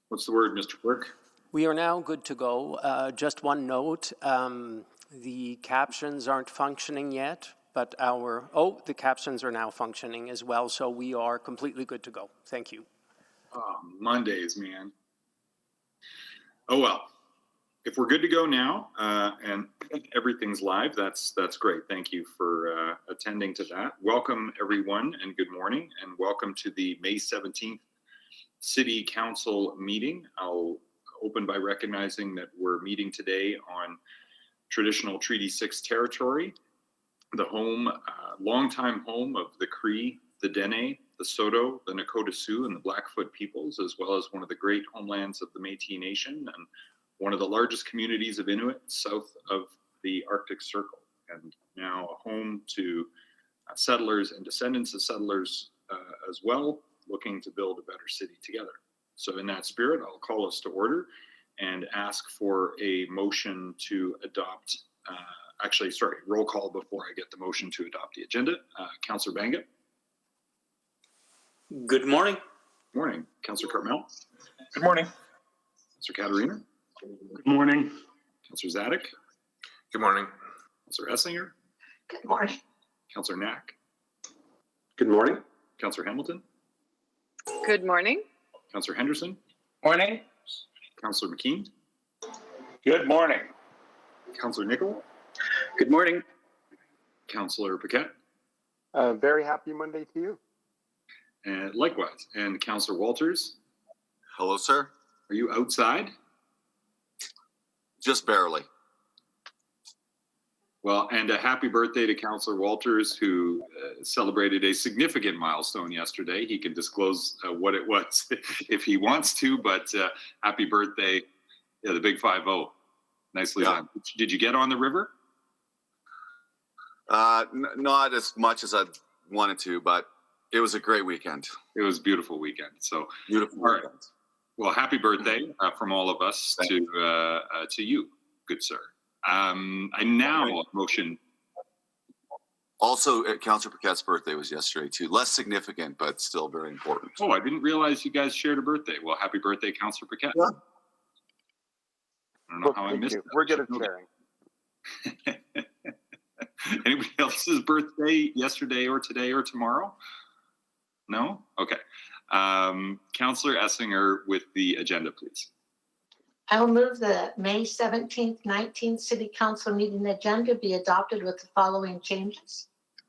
What's the word, Mr. Clerk? We are now good to go. Just one note, the captions aren't functioning yet, but the captions are now functioning as well, so we are completely good to go. Thank you. Oh, Mondays, man. Oh, well. If we're good to go now and everything's live, that's great. Thank you for attending to that. Welcome, everyone, and good morning, and welcome to the May 17th City Council meeting. I'll open by recognizing that we're meeting today on traditional Treaty 6 territory, the home, longtime home of the Cree, the Dene, the Saulteaux, the Nakota Sioux, and the Blackfoot peoples, as well as one of the great homelands of the Métis Nation and one of the largest communities of Inuit south of the Arctic Circle, and now a home to settlers and descendants of settlers as well, looking to build a better city together. So in that spirit, I'll call us to order and ask for a motion to adopt, roll call before I get the motion to adopt the agenda. Councillor Banga. Good morning. Good morning. Councillor Cartmel. Good morning. Councillor Caterina. Good morning. Councillor Zadok. Good morning. Councillor Essinger. Good morning. Councillor Knack. Good morning. Councillor Hamilton. Good morning. Councillor Henderson. Morning. Councillor McKean. Good morning. Councillor Nicol. Good morning. Councillor Paquette. Very happy Monday to you. And likewise. And Councillor Walters. Hello, sir. Are you outside? Just barely. Well, and a happy birthday to Councillor Walters, who celebrated a significant milestone yesterday. He can disclose what it was if he wants to, but happy birthday, the big 5-0. Nicely done. Did you get on the river? Not as much as I wanted to, but it was a great weekend. It was a beautiful weekend. So Beautiful all right. weekend. Well, happy birthday from all of us to you, good sir. I now motion. Also, Councillor Paquette's birthday was yesterday too. Less significant, but still very important. Oh, I didn't realize you guys shared a birthday. Well, happy birthday, Councillor Paquette. Yeah. I don't know how I missed you. that. We're good at sharing. Anybody else's birthday yesterday or today or tomorrow? No? Okay. Councillor Essinger with the agenda, please. I will move the May 17th, 19th City Council meeting agenda be adopted with the following changes.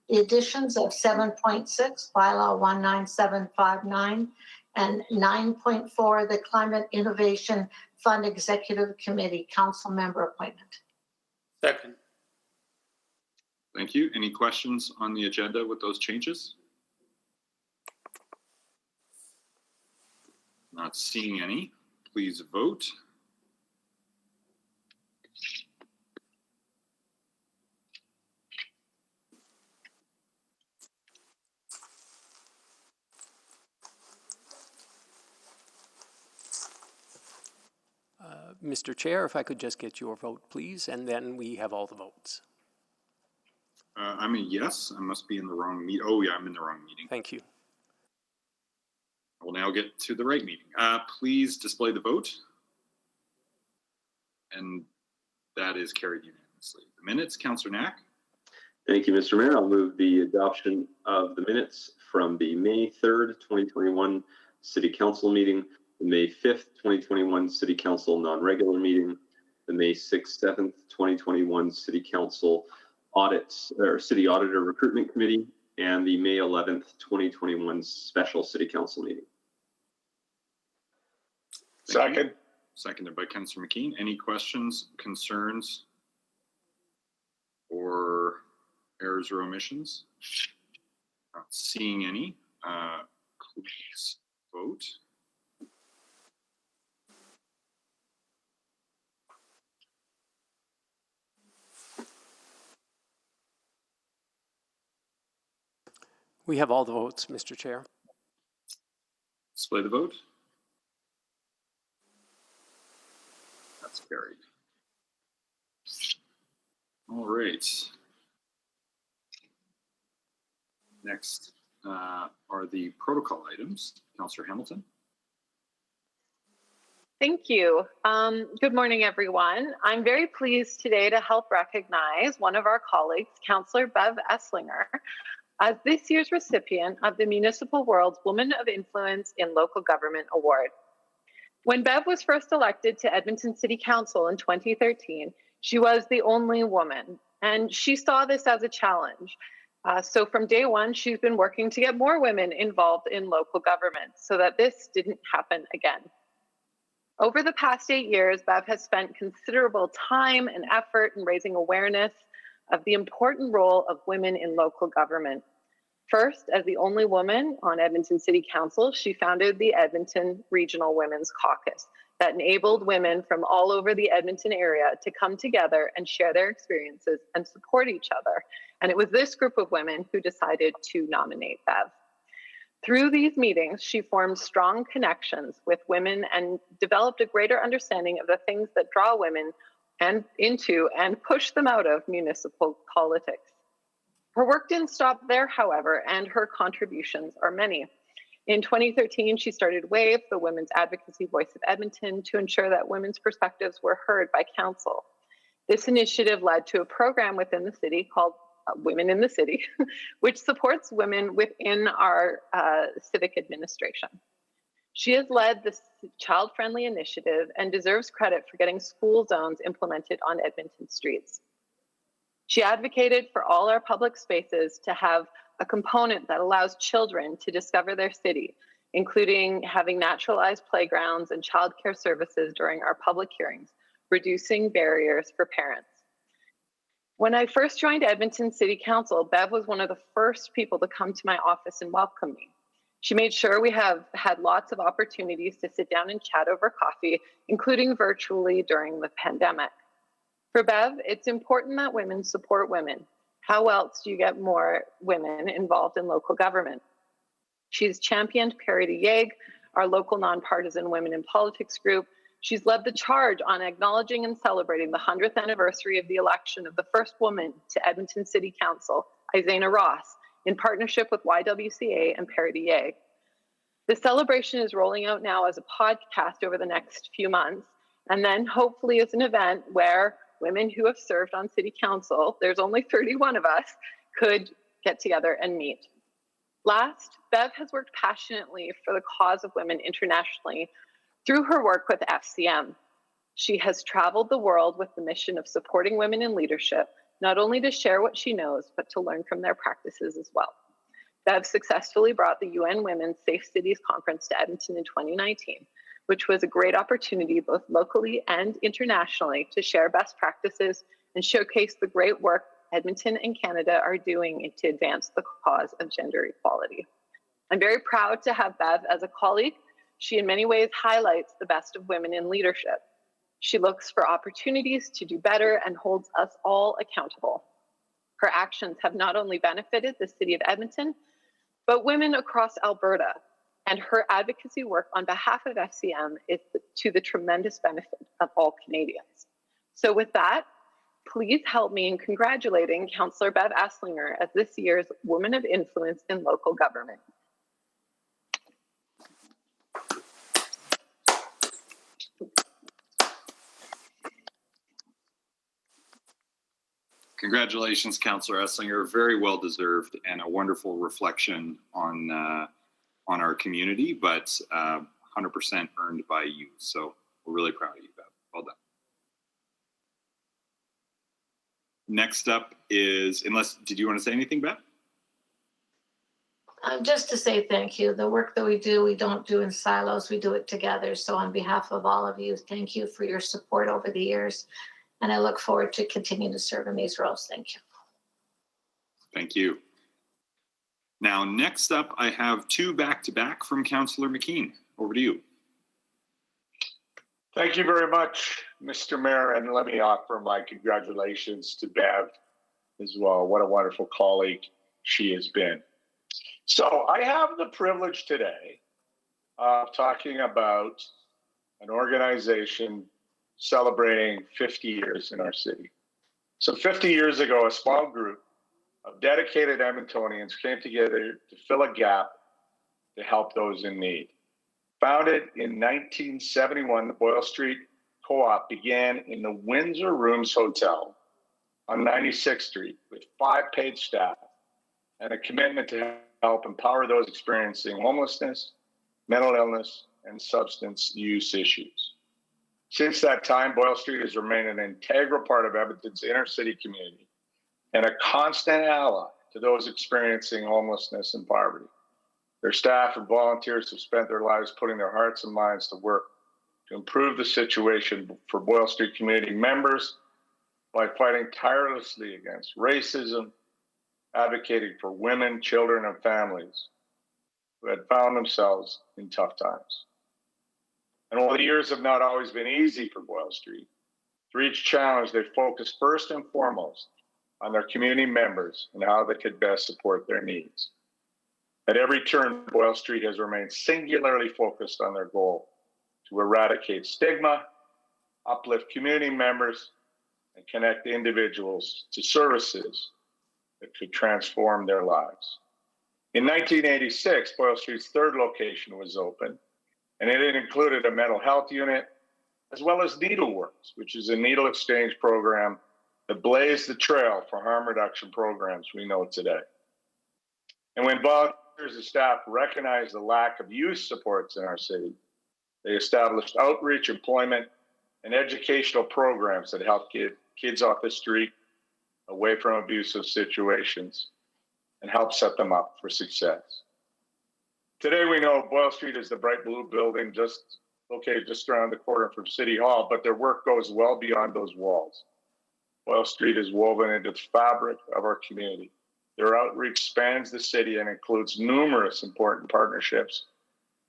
The additions of 7.6, Bylaw 19759, and 9.4, the Climate Innovation Fund Executive Committee Council Member Appointment. Second. Thank you. Any questions on the agenda with those changes? Not seeing any. Please vote. Mr. Chair, if I could just get your vote, please, and then we have all the votes. I'm a yes. I must be in the wrong meeting. Oh, yeah, I'm in the wrong meeting. Thank you. I will now get to the right meeting. Please display the vote. And that is carried unanimously. The minutes, Councillor Knack. Thank you, Mr. Mayor. I'll move the adoption of the minutes from the May 3rd, 2021 City Council meeting, the May 5th, 2021 City Council non-regular meeting, the May 6th, 7th, 2021 City Council City Auditor Recruitment Committee, and the May 11th, 2021 Special City Council meeting. Thank you. Seconded by Councillor McKean. Any questions, concerns, or errors or omissions? Not seeing any. Please vote. We have all the votes, Mr. Chair. Display the vote. That's carried. All right. Next are the protocol items. Councillor Hamilton. Thank you. Good morning, everyone. I'm very pleased today to help recognize one of our colleagues, Councillor Bev Esslinger, as this year's recipient of the Municipal World's Woman of Influence in Local Government Award. When Bev was first elected to Edmonton City Council in 2013, she was the only woman, and she saw this as a challenge. So from day one, she's been working to get more women involved in local government so that this didn't happen again. Over the past 8 years, Bev has spent considerable time and effort in raising awareness of the important role of women in local government. First, as the only woman on Edmonton City Council, she founded the Edmonton Regional Women's Caucus that enabled women from all over the Edmonton area to come together and share their experiences and support each other. And it was this group of women who decided to nominate Bev. Through these meetings, she formed strong connections with women and developed a greater understanding of the things that draw women into and push them out of municipal politics. Her work didn't stop there, however, and her contributions are many. In 2013, she started WAVE, the Women's Advocacy Voice of Edmonton, to ensure that women's perspectives were heard by council. This initiative led to a program within the city called Women in the City, which supports women within our civic administration. She has led this child-friendly initiative and deserves credit for getting school zones implemented on Edmonton streets. She advocated for all our public spaces to have a component that allows children to discover their city, including having naturalized playgrounds and childcare services during our public hearings, reducing barriers for parents. When I first joined Edmonton City Council, Bev was one of the first people to come to my office and welcome me. She made sure we have had lots of opportunities to sit down and chat over coffee, including virtually during the pandemic. For Bev, it's important that women support women. How else do you get more women involved in local government? She's championed Parity Yeg, our local nonpartisan women in politics group. She's led the charge on acknowledging and celebrating the 100th anniversary of the election of the first woman to Edmonton City Council, Isana Ross, in partnership with YWCA and Parity Yeg. The celebration is rolling out now as a podcast over the next few months, and then hopefully as an event where women who have served on City Council, there's only 31 of us, could get together and meet. Last, Bev has worked passionately for the cause of women internationally through her work with FCM. She has traveled the world with the mission of supporting women in leadership, not only to share what she knows, but to learn from their practices as well. Bev successfully brought the UN Women's Safe Cities Conference to Edmonton in 2019, which was a great opportunity both locally and internationally to share best practices and showcase the great work Edmonton and Canada are doing to advance the cause of gender equality. I'm very proud to have Bev as a colleague. She in many ways highlights the best of women in leadership. She looks for opportunities to do better and holds us all accountable. Her actions have not only benefited the city of Edmonton, but women across Alberta. and her advocacy work on behalf of FCM is to the tremendous benefit of all Canadians. So with that, please help me in congratulating Councillor Bev Esslinger as this year's Woman of Influence in Local Government. Congratulations, Councillor Esslinger. Very well deserved and a wonderful reflection on our community, but 100% earned by you. So we're really proud of you, Bev. Well done. Next up is, did you want to say anything, Bev? Just to say thank you. The work that we do, we don't do in silos, we do it together. So on behalf of all of you, thank you for your support over the years. And I look forward to continuing to serve in these roles. Thank you. Thank you. Now, next up, I have two back-to-back from Councillor McKean. Over to you. Thank you very much, Mr. Mayor, and let me offer my congratulations to Bev as well. What a wonderful colleague she has been. So I have the privilege today of talking about an organization celebrating 50 years in our city. So 50 years ago, a small group of dedicated Edmontonians came together to fill a gap to help those in need. Founded in 1971, the Boyle Street Co-op began in the Windsor Rooms Hotel on 96th Street with 5 paid staff and a commitment to help empower those experiencing homelessness, mental illness, and substance use issues. Since that time, Boyle Street has remained an integral part of Edmonton's inner city community and a constant ally to those experiencing homelessness and poverty. Their staff and volunteers have spent their lives putting their hearts and minds to work to improve the situation for Boyle Street community members by fighting tirelessly against racism, advocating for women, children, and families who had found themselves in tough times. And while the years have not always been easy for Boyle Street, through each challenge, they focused first and foremost on their community members and how they could best support their needs. At every turn, Boyle Street has remained singularly focused on their goal to eradicate stigma, uplift community members, and connect individuals to services that could transform their lives. In 1986, Boyle Street's third location was opened, and it included a mental health unit, as well as Needleworks, which is a needle exchange program that blazed the trail for harm reduction programs we know today. And when volunteers and staff recognized the lack of youth supports in our city, they established outreach, employment, and educational programs that help kids off the street, away from abusive situations, and help set them up for success. Today, we know Boyle Street is the bright blue building located just around the corner from City Hall, but their work goes well beyond those walls. Boyle Street is woven into the fabric of our community. Their outreach spans the city and includes numerous important partnerships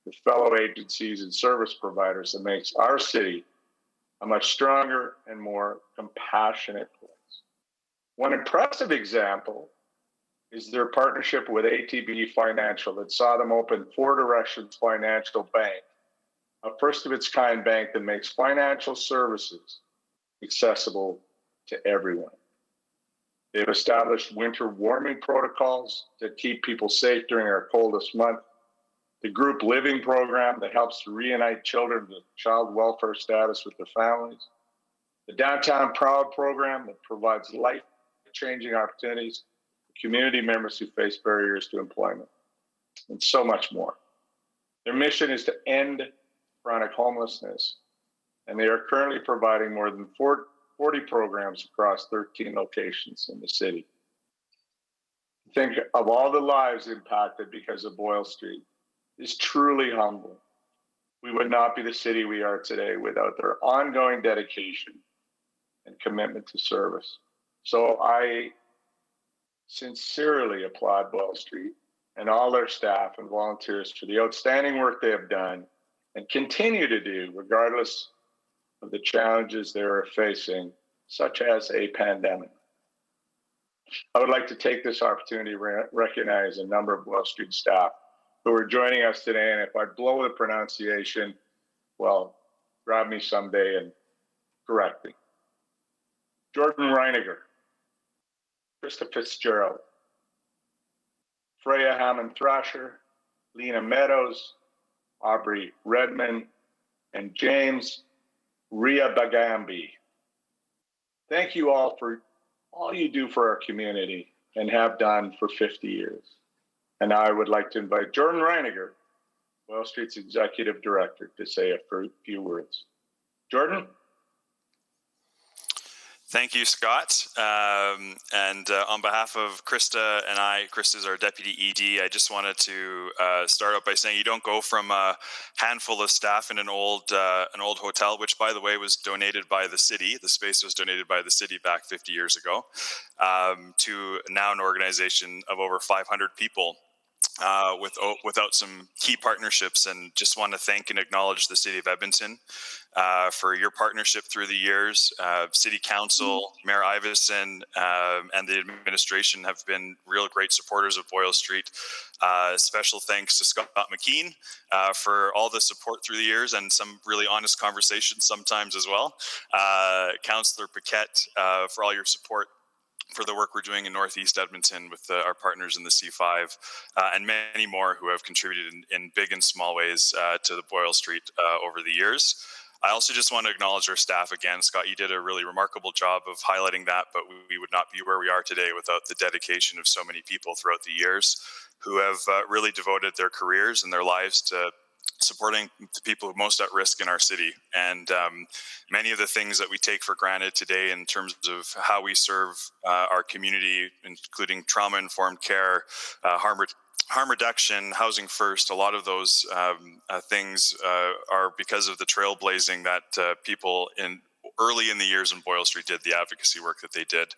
with fellow agencies and service providers that makes our city a much stronger and more compassionate place. One impressive example is their partnership with ATB Financial that saw them open Four Directions Financial Bank, a first-of-its-kind bank that makes financial services accessible to everyone. They've established winter warming protocols that keep people safe during our coldest month, the group living program that helps to reunite children with child welfare status with their families, the Downtown Proud program that provides life-changing opportunities for community members who face barriers to employment, and so much more. Their mission is to end chronic homelessness, and they are currently providing more than 40 programs across 13 locations in the city. Think of all the lives impacted because of Boyle Street is truly humbling. We would not be the city we are today without their ongoing dedication and commitment to service. So I sincerely applaud Boyle Street and all their staff and volunteers for the outstanding work they have done and continue to do, regardless of the challenges they are facing, such as a pandemic. I would like to take this opportunity to recognize a number of Boyle Street staff who are joining us today. And if I blow the pronunciation, well, grab me someday and correct me. Jordan Reiniger, Krista Fitzgerald, Freya Hammond Thrasher, Lena Meadows, Aubrey Redmond, and James Ria Bagambi. Thank you all for all you do for our community and have done for 50 years. And now I would like to invite Jordan Reiniger, Boyle Street's Executive Director, to say a few words. Jordan? Thank you, Scott. On behalf of Krista and I, Krista's our Deputy ED, I just wanted to start out by saying you don't go from a handful of staff in an old hotel, which, by the way, was donated by the city. The space was donated by the city back 50 years ago, to now an organization of over 500 people. Without some key partnerships, and just want to thank and acknowledge the City of Edmonton for your partnership through the years. City Council, Mayor Iveson, and the administration have been real great supporters of Boyle Street. Special thanks to Scott McKean for all the support through the years and some really honest conversations sometimes as well. Councillor Paquette for all your support for the work we're doing in Northeast Edmonton with our partners in the C5, and many more who have contributed in big and small ways to the Boyle Street over the years. I also just want to acknowledge our staff again. Scott, you did a really remarkable job of highlighting that, but we would not be where we are today without the dedication of so many people throughout the years who have really devoted their careers and their lives to supporting the people most at risk in our city. And many of the things that we take for granted today in terms of how we serve our community, including trauma-informed care, harm reduction, housing first, a lot of those things are because of the trailblazing that people early in the years in Boyle Street did, the advocacy work that they did.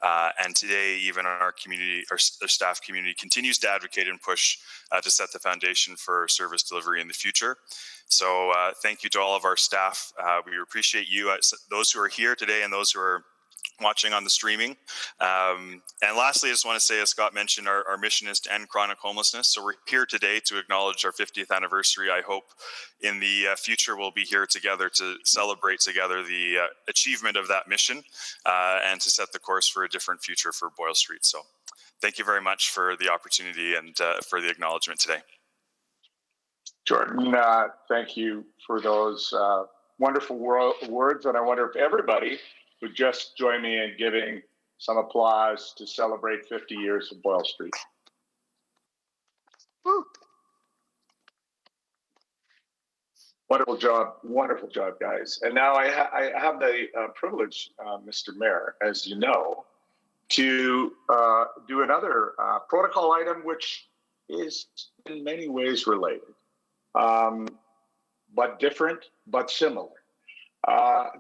And today, even our community, our staff community continues to advocate and push to set the foundation for service delivery in the future. So thank you to all of our staff. We appreciate you, those who are here today and those who are watching on the streaming. And lastly, I just want to say, as Scott mentioned, our mission is to end chronic homelessness. So we're here today to acknowledge our 50th anniversary. I hope in the future we'll be here together to celebrate together the achievement of that mission and to set the course for a different future for Boyle Street. So thank you very much for the opportunity and for the acknowledgement today. Jordan, thank you for those wonderful words. And I wonder if everybody would just join me in giving some applause to celebrate 50 years of Boyle Street. Woo. Wonderful job, guys. And now I have the privilege, Mr. Mayor, as you know, to do another protocol item, which is in many ways related, but different, but similar.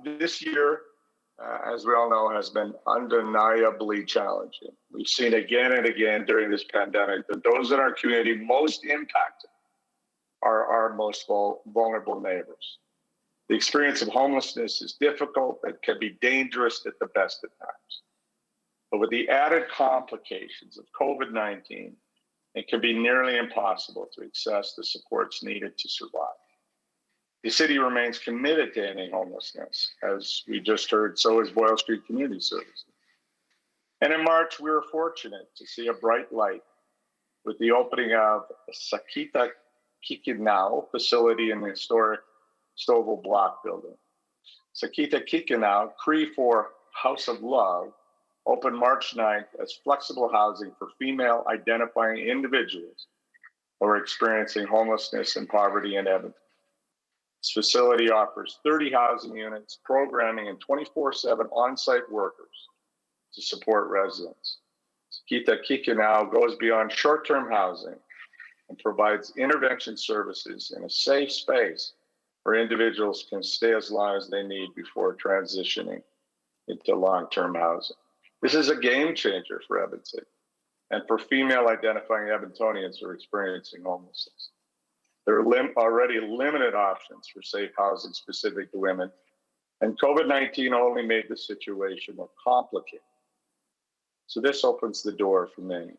This year, as we all know, has been undeniably challenging. We've seen again and again during this pandemic that those in our community most impacted are our most vulnerable neighbors. The experience of homelessness is difficult. It can be dangerous at the best of times. But with the added complications of COVID-19, it can be nearly impossible to access the supports needed to survive. The city remains committed to ending homelessness. As we just heard, so is Boyle Street Community Services. And in March, we were fortunate to see a bright light with the opening of the Sakita Kikinau facility in the historic Stouffville Block building. Sakita Kikinau, Cree for House of Love, opened March 9th as flexible housing for female identifying individuals who are experiencing homelessness and poverty in Edmonton. This facility offers 30 housing units, programming, and 24/7 on-site workers to support residents. Sakita Kikinau goes beyond short-term housing and provides intervention services in a safe space where individuals can stay as long as they need before transitioning into long-term housing. This is a game changer for Edmonton and for female identifying Edmontonians who are experiencing homelessness. There are already limited options for safe housing specific to women, and COVID-19 only made the situation more complicated. So this opens the door for many.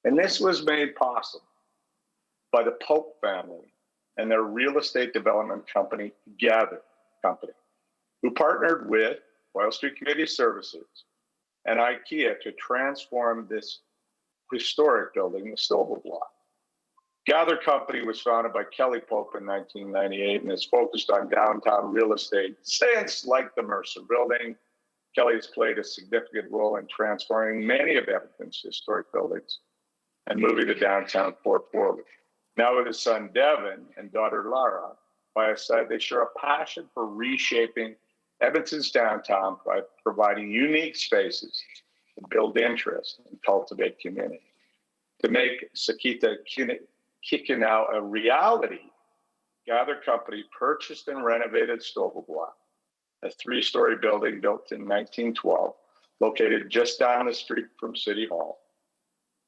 And this was made possible by the Pope family and their real estate development company, Gather Company, who partnered with Boyle Street Community Services and IKEA to transform this historic building, the Stovall Block. Gather Company was founded by Kelly Pope in 1998 and is focused on downtown real estate since, like the Mercer Building. Kelly has played a significant role in transforming many of Edmonton's historic buildings and moving the downtown core forward. Now with his son Devin and daughter Lara by his side, they share a passion for reshaping Edmonton's downtown by providing unique spaces to build interest and cultivate community. To make Sakita Kikinau a reality, Gather Company purchased and renovated Stovall Block, a 3-story building built in 1912, located just down the street from City Hall,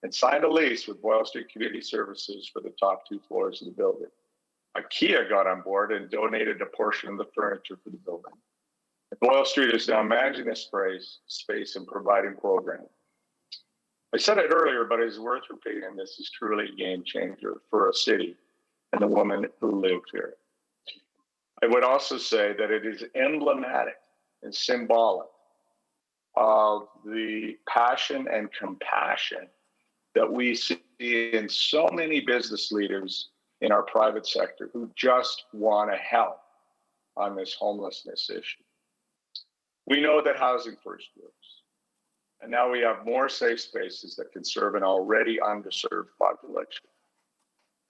and signed a lease with Boyle Street Community Services for the top 2 floors of the building. IKEA got on board and donated a portion of the furniture for the building. Boyle Street is now managing this space and providing programming. I said it earlier, but it's worth repeating. This is truly a game changer for a city and the women who live here. I would also say that it is emblematic and symbolic of the passion and compassion that we see in so many business leaders in our private sector who just want to help on this homelessness issue. We know that Housing First works. And now we have more safe spaces that can serve an already underserved population.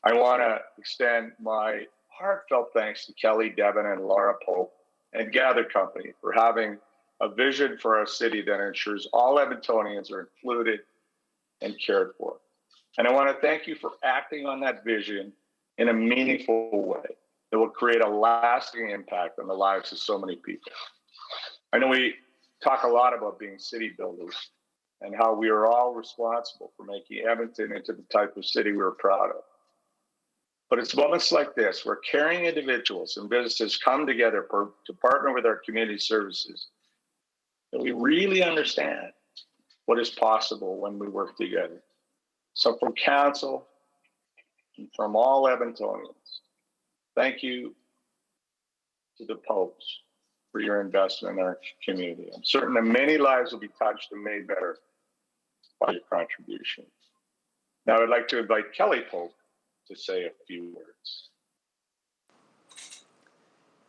I want to extend my heartfelt thanks to Kelly, Devin, and Laura Pope and Gather Company for having a vision for our city that ensures all Edmontonians are included and cared for. And I want to thank you for acting on that vision in a meaningful way that will create a lasting impact on the lives of so many people. I know we talk a lot about being city builders and how we are all responsible for making Edmonton into the type of city we're proud of. But it's moments like this where caring individuals and businesses come together to partner with our community services that we really understand what is possible when we work together. So from council and from all Edmontonians, thank you to the Popes for your investment in our community. I'm certain that many lives will be touched and made better by your contribution. Now I'd like to invite Kelly Pope to say a few words.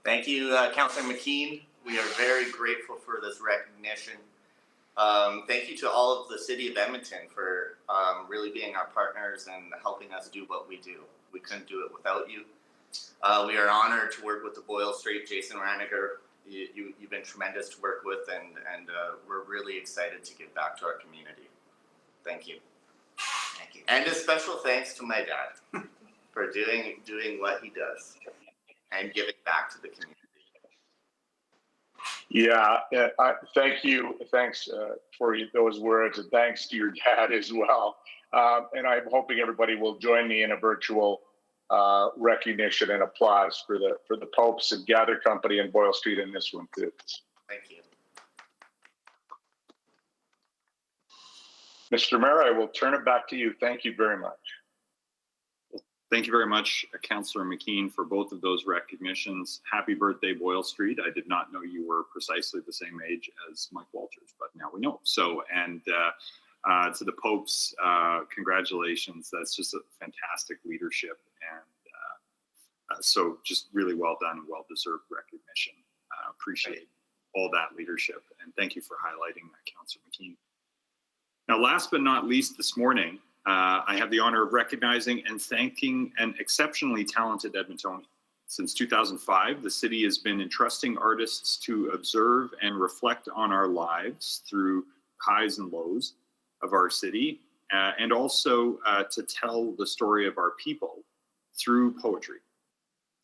Thank you, Councillor McKean. We are very grateful for this recognition. Thank you to all of the City of Edmonton for really being our partners and helping us do what we do. We couldn't do it without you. We are honored to work with the Boyle Street, Jason Raniger. You've been tremendous to work with, and we're really excited to give back to our community. Thank you. Thank you. And a special thanks to my dad for doing what he does and giving back to the community. Yeah, thank you. Thanks for those words, and thanks to your dad as well. And I'm hoping everybody will join me in a virtual recognition and applause for the Popes and Gather Company and Boyle Street in this one too. Thank you. Mr. Mayor, I will turn it back to you. Thank you very much. Thank you very much, Councillor McKean, for both of those recognitions. Happy birthday, Boyle Street. I did not know you were precisely the same age as Mike Walters, but now we know. So, and to the Popes, congratulations. That's just a fantastic leadership. And so just really well done, well-deserved recognition. Appreciate all that leadership. And thank you for highlighting that, Councillor McKean. Now, last but not least this morning, I have the honor of recognizing and thanking an exceptionally talented Edmontonian. Since 2005, the city has been entrusting artists to observe and reflect on our lives through highs and lows of our city, and also to tell the story of our people through poetry.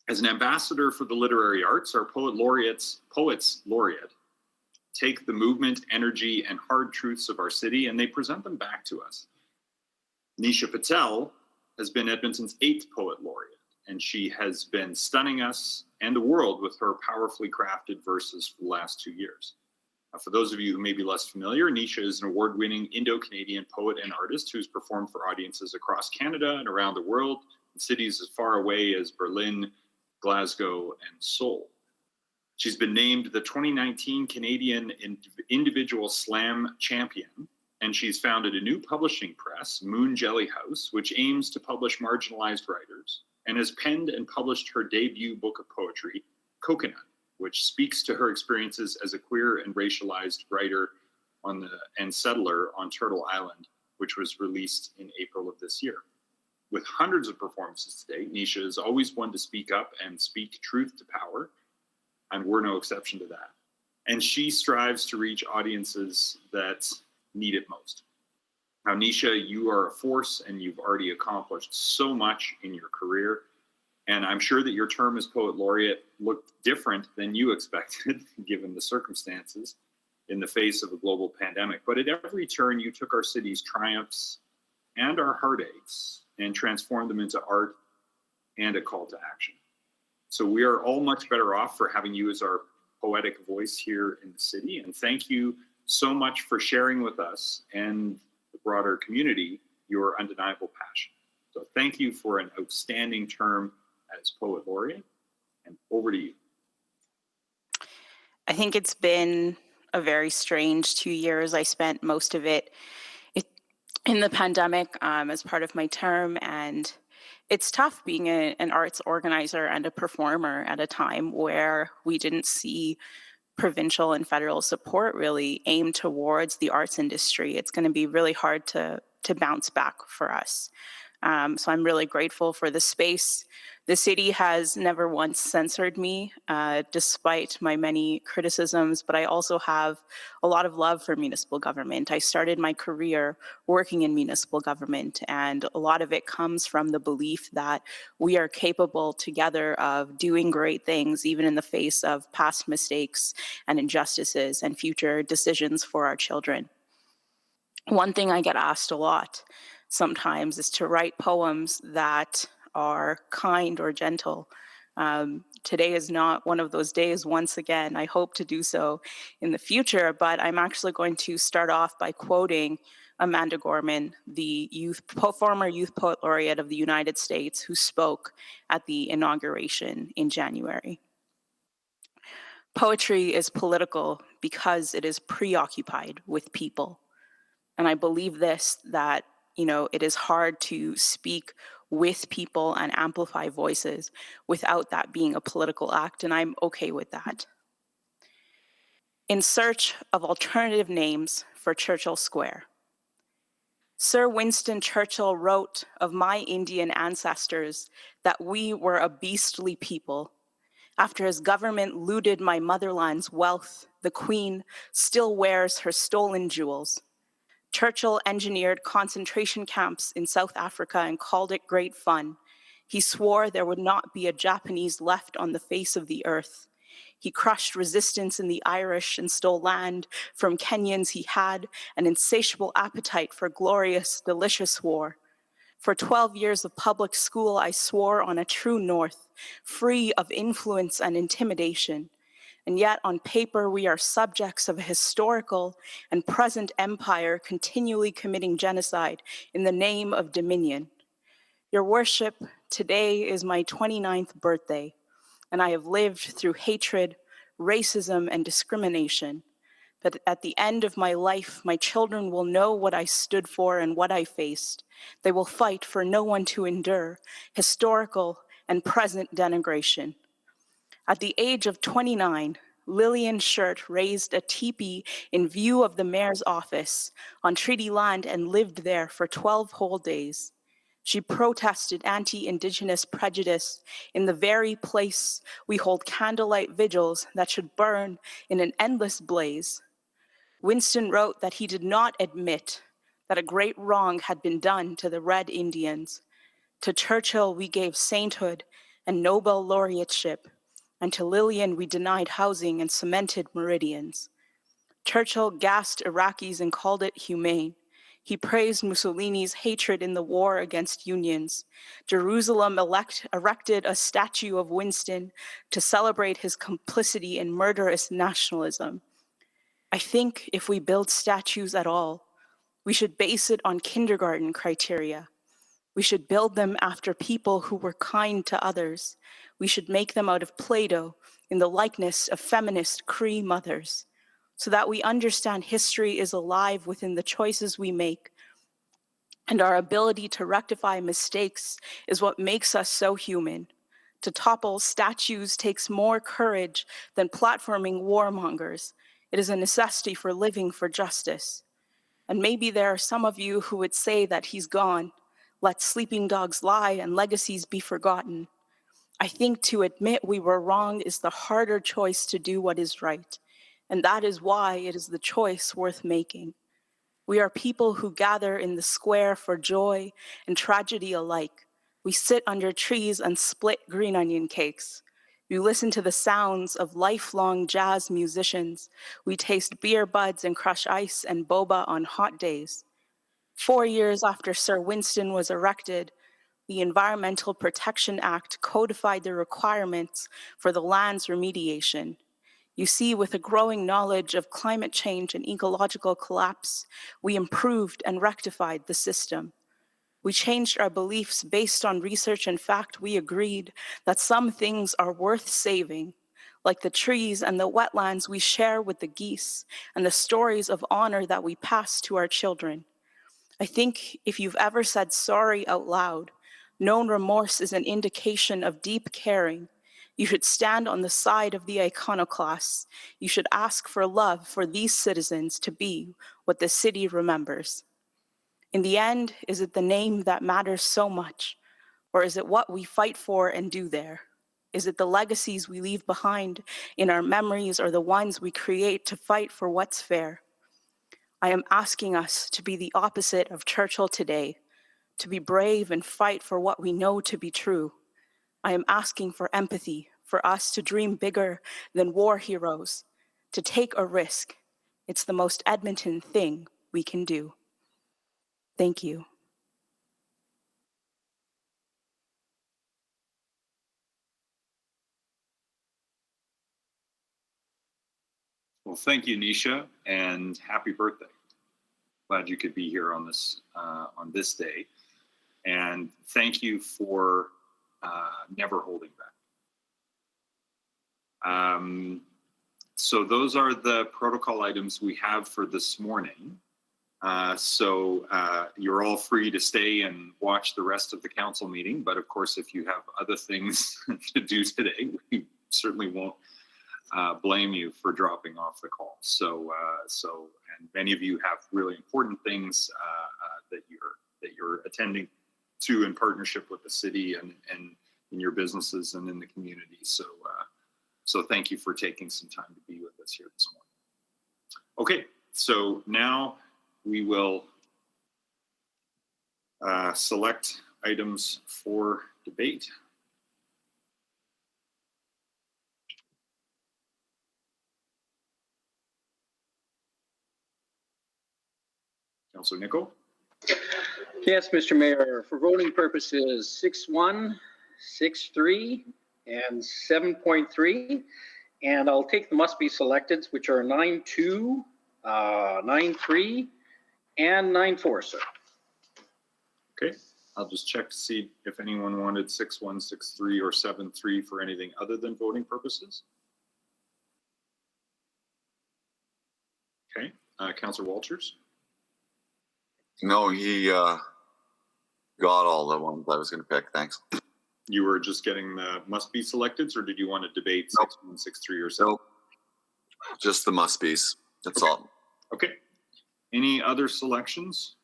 As an ambassador for the literary arts, our poets laureate take the movement, energy, and hard truths of our city, and they present them back to us. Nisha Patel has been Edmonton's 8th poet laureate, and she has been stunning us and the world with her powerfully crafted verses for the last 2 years. Now, for those of you who may be less familiar, Nisha is an award-winning Indo-Canadian poet and artist who's performed for audiences across Canada and around the world, in cities as far away as Berlin, Glasgow, and Seoul. She's been named the 2019 Canadian Individual Slam Champion, and she's founded a new publishing press, Moon Jelly House, which aims to publish marginalized writers, and has penned and published her debut book of poetry, Coconut, which speaks to her experiences as a queer and racialized writer and settler on Turtle Island, which was released in April of this year. With hundreds of performances to date, Nisha is always one to speak up and speak truth to power, and we're no exception to that. And she strives to reach audiences that need it most. Now, Nisha, you are a force and you've already accomplished so much in your career. And I'm sure that your term as Poet Laureate looked different than you expected, given the circumstances in the face of a global pandemic. But at every turn, you took our city's triumphs and our heartaches and transformed them into art and a call to action. So we are all much better off for having you as our poetic voice here in the city. And thank you so much for sharing with us and the broader community your undeniable passion. So thank you for an outstanding term as Poet Laureate, and over to you. I think it's been a very strange 2 years. I spent most of it in the pandemic as part of my term, and it's tough being an arts organizer and a performer at a time where we didn't see provincial and federal support really aimed towards the arts industry. It's going to be really hard to bounce back for us. So I'm really grateful for the space. The city has never once censored me, despite my many criticisms, but I also have a lot of love for municipal government. I started my career working in municipal government, and a lot of it comes from the belief that we are capable together of doing great things, even in the face of past mistakes and injustices and future decisions for our children. One thing I get asked a lot sometimes is to write poems that are kind or gentle. Today is not one of those days. Once again, I hope to do so in the future, but I'm actually going to start off by quoting Amanda Gorman, the former Youth Poet Laureate of the United States, who spoke at the inauguration in January. Poetry is political because it is preoccupied with people. And I believe this, that it is hard to speak with people and amplify voices without that being a political act, and I'm okay with that. In search of alternative names for Churchill Square, Sir Winston Churchill wrote of my Indian ancestors that we were a beastly people. After his government looted my motherland's wealth, the Queen still wears her stolen jewels. Churchill engineered concentration camps in South Africa and called it great fun. He swore there would not be a Japanese left on the face of the earth. He crushed resistance in the Irish and stole land from Kenyans. He had an insatiable appetite for glorious, delicious war. For 12 years of public school, I swore on a true north, free of influence and intimidation. And yet on paper, we are subjects of a historical and present empire continually committing genocide in the name of dominion. Your worship, today is my 29th birthday, and I have lived through hatred, racism, and discrimination. But at the end of my life, my children will know what I stood for and what I faced. They will fight for no one to endure historical and present denigration. At the age of 29, Lillian Shirt raised a teepee in view of the mayor's office on treaty land and lived there for 12 whole days. She protested anti-Indigenous prejudice in the very place we hold candlelight vigils that should burn in an endless blaze. Winston wrote that he did not admit that a great wrong had been done to the Red Indians. To Churchill, we gave sainthood and Nobel laureateship, and to Lillian, we denied housing and cemented meridians. Churchill gassed Iraqis and called it humane. He praised Mussolini's hatred in the war against unions. Jerusalem erected a statue of Winston to celebrate his complicity in murderous nationalism. I think if we build statues at all, we should base it on kindergarten criteria. We should build them after people who were kind to others. We should make them out of Play-Doh in the likeness of feminist Cree mothers, so that we understand history is alive within the choices we make, and our ability to rectify mistakes is what makes us so human. To topple statues takes more courage than platforming warmongers. It is a necessity for living for justice. And maybe there are some of you who would say that he's gone. Let sleeping dogs lie and legacies be forgotten. I think to admit we were wrong is the harder choice to do what is right. And that is why it is the choice worth making. We are people who gather in the square for joy and tragedy alike. We sit under trees and split green onion cakes. We listen to the sounds of lifelong jazz musicians. We taste beer buds and crush ice and boba on hot days. 4 years after Sir Winston was erected, the Environmental Protection Act codified the requirements for the land's remediation. You see, with a growing knowledge of climate change and ecological collapse, we improved and rectified the system. We changed our beliefs based on research and fact. We agreed that some things are worth saving, like the trees and the wetlands we share with the geese and the stories of honor that we pass to our children. I think if you've ever said sorry out loud, known remorse is an indication of deep caring. You should stand on the side of the iconoclasts. You should ask for love for these citizens to be what the city remembers. In the end, is it the name that matters so much? Or is it what we fight for and do there? Is it the legacies we leave behind in our memories or the ones we create to fight for what's fair? I am asking us to be the opposite of Churchill today, to be brave and fight for what we know to be true. I am asking for empathy, for us to dream bigger than war heroes, to take a risk. It's the most Edmonton thing we can do. Thank you. Well, thank you, Nisha, and happy birthday. Glad you could be here on this day. And thank you for never holding back. So those are the protocol items we have for this morning. So you're all free to stay and watch the rest of the council meeting. But of course, if you have other things to do today, we certainly won't blame you for dropping off the call. So and many of you have really important things that you're attending to in partnership with the city and in your businesses and in the community. So thank you for taking some time to be with us here this morning. Okay, so now we will select items for debate. Councillor Nichol? Yes, Mr. Mayor, for voting purposes, 6.1, 6.3, and 7.3. And I'll take the must be selected, which are 9.2, 9.3, and 9.4, sir. Okay, I'll just check to see if anyone wanted 6.1, 6.3, or 7.3 for anything other than voting purposes. Okay, Councillor Walters? No, he got all the ones I was going to pick. Thanks. You were just getting the must be selected, or did you want to debate Nope. 6.1, 6.3, or 7? Nope. Just the must be's. That's Okay. all. Okay. Any other selections?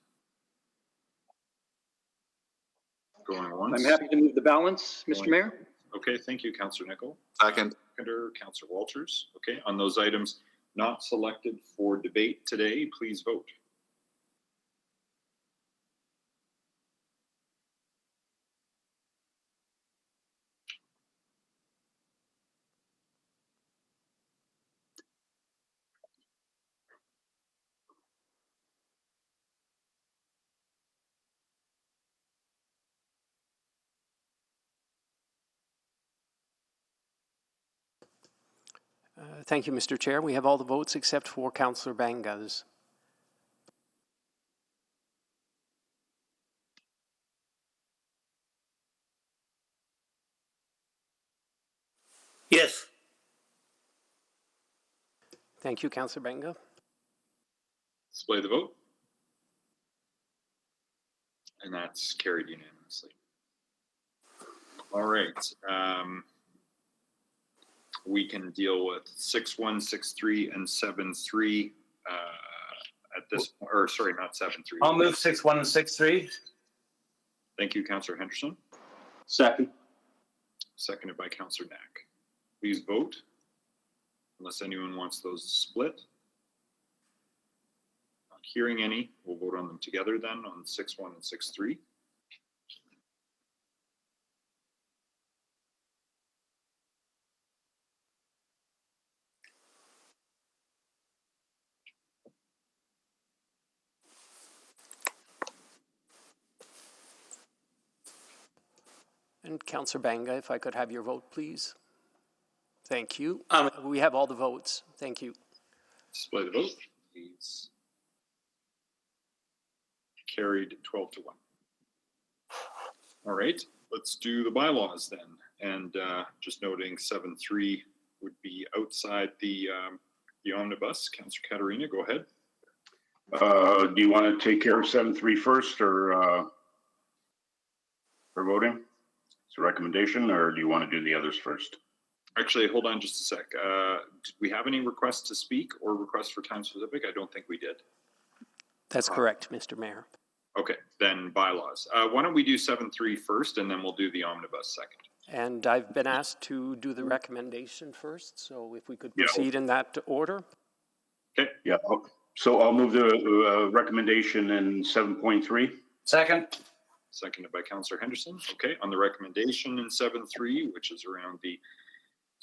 Going once. I'm happy to move the balance, Mr. Going- Mayor. Okay, thank you, Councillor Nichol. Second. Seconder, Councillor Walters. Okay, on those items not selected for debate today, please vote. Thank you, Mr. Chair. We have all the votes except for Councillor Bangas. Yes. Thank you, Councillor Benga. Display the vote. And that's carried unanimously. All right. We can deal with 6-1, 6-3, and 7-3 at this point, or sorry, not 7-3. I'll move 6-1 and 6-3. Thank you, Councillor Henderson. Second. Seconded by Councillor Knack. Please vote, unless anyone wants those split. Not hearing any, we'll vote on them together then on 6-1 and 6-3. And Councillor Benga, if I could have your vote, please. Thank you. We have all the votes. Thank you. Display the vote, please. Carried 12-1. All right, let's do the bylaws then. And just noting 7-3 would be outside the omnibus. Councillor Caterina, go ahead. Do you want to take care of 7-3 first, or for voting? It's a recommendation, or do you want to do the others first? Actually, hold on just a sec. Did we have any requests to speak or requests for time specific? I don't think we did. That's correct, Mr. Mayor. Okay, then bylaws. Why don't we do 7-3 first, and then we'll do the omnibus second. And I've been asked to do the recommendation first, so if we could proceed in that order. Okay. Yeah. So I'll move the recommendation in 7.3. Second. Seconded by Councillor Henderson. Okay, on the recommendation in 7-3, which is around the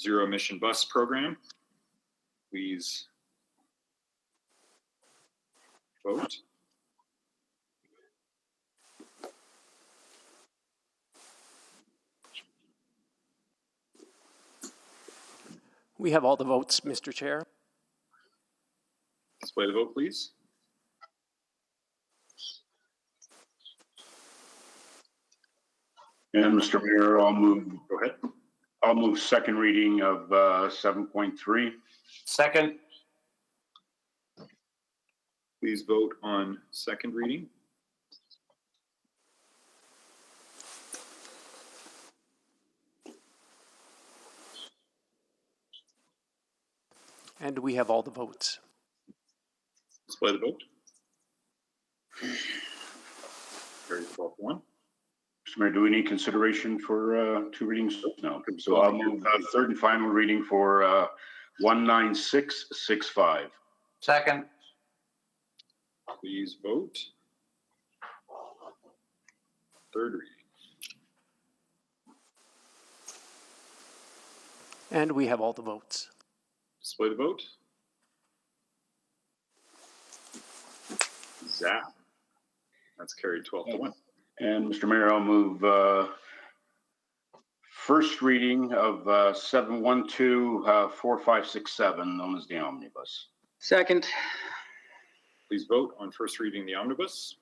zero emission bus program, please vote. We have all the votes, Mr. Chair. Display the vote, please. And Mr. Mayor, I'll move. Go ahead. I'll move second reading of 7.3. Second. Please vote on second reading. And we have all the votes. Display the vote. Carried 12-1. Mr. Mayor, do we need consideration for two readings? No. So I'll move third and final reading for 19665. Second. Please vote. Third reading. And we have all the votes. Display the vote. Zap. That's carried 12-1. And Mr. Mayor, I'll move first reading of 7124567, known as the omnibus. Second. Please vote on first reading the omnibus.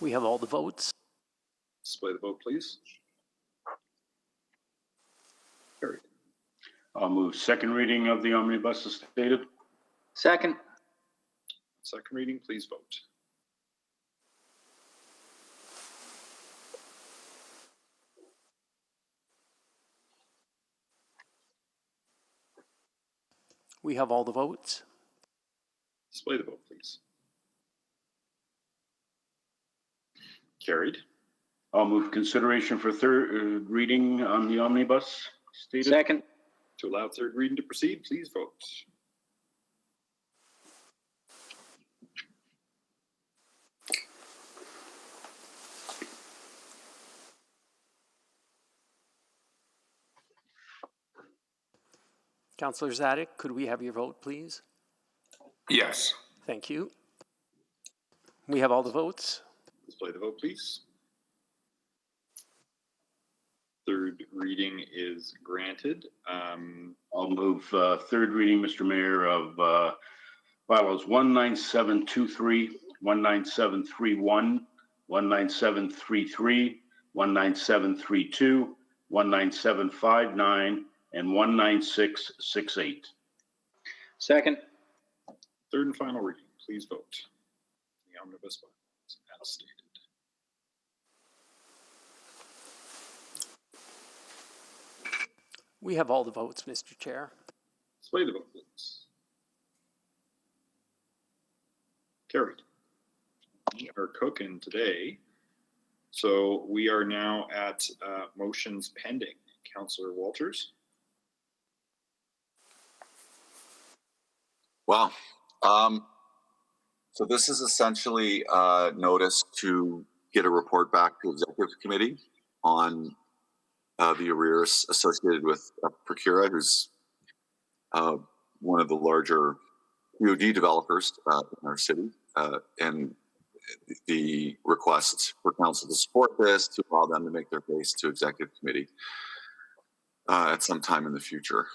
We have all the votes. Display the vote, please. Carried. I'll move second reading of the omnibus as stated. Second. Second reading, please vote. We have all the votes. Display the vote, please. Carried. I'll move consideration for third reading on the omnibus stated. Second. To allow third reading to proceed, please vote. Councillor Zadig, could we have your vote, please? Yes. Thank you. We have all the votes. Display the vote, please. Third reading is granted. I'll move third reading, Mr. Mayor, of bylaws 19723, 19731, 19733, 19732, 19759, and 19668. Second. Third and final reading, please vote. The omnibus bylaws as stated. We have all the votes, Mr. Chair. Display the vote, please. Carried. We are cooking today. So we are now at motions pending. Councillor Walters. Wow. So this is essentially notice to get a report back to executive committee on the arrears associated with Procura, who's one of the larger POD developers in our city, and the request for council to support this, to allow them to make their case to executive committee at some time in the future.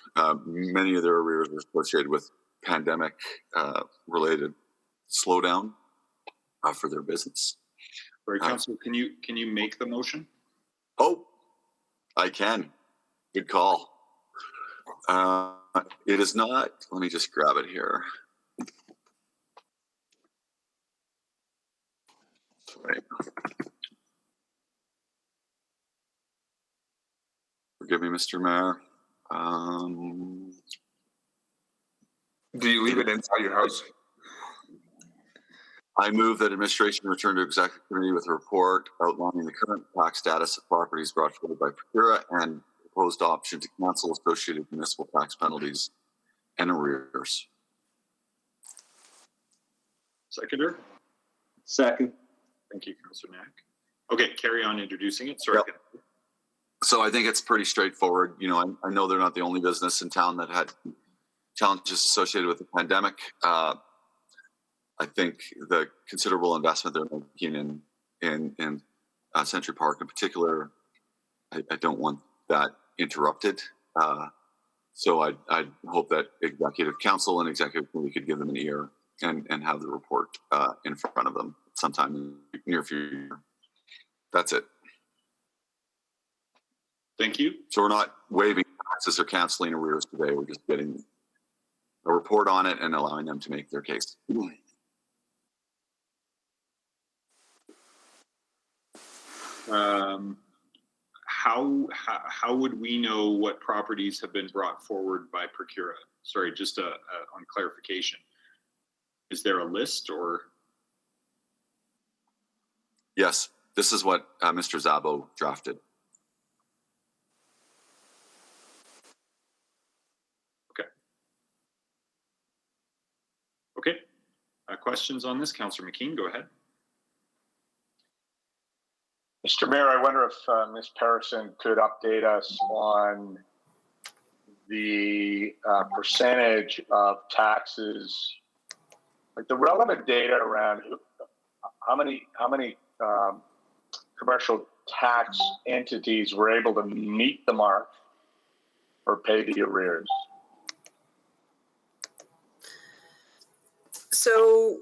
Many of their arrears are associated with pandemic related slowdown for their business. Sorry, Councillor, can you make the motion? Oh, I can. Good call. It is not, let me just grab it here. Sorry. Forgive me, Mr. Mayor. Do you leave it inside your house? I move that administration return to executive committee with a report outlining the current tax status of properties brought forward by Procura and proposed option to cancel associated municipal tax penalties and arrears. Seconder? Second. Thank you, Councillor Knack. Okay, carry on introducing it. Sorry. Yep. So I think it's pretty straightforward. You know, I know they're not the only business in town that had challenges associated with the pandemic. I think the considerable investment they're making in Century Park in particular, I don't want that interrupted. So I hope that executive council and executive committee could give them an ear and have the report in front of them sometime in the near future. That's it. Thank you. So we're not waiving taxes or canceling arrears today. We're just getting a report on it and allowing them to make their case. How would we know what properties have been brought forward by Procura? Sorry, just on clarification. Is there a list or? Yes, this is what Mr. Szabo drafted. Okay. Questions on this? Councillor McKean, go ahead. Mr. Mayor, I wonder if Ms. Parison could update us on the percentage of taxes, like the relevant data around how many commercial tax entities were able to meet the mark or pay the arrears. So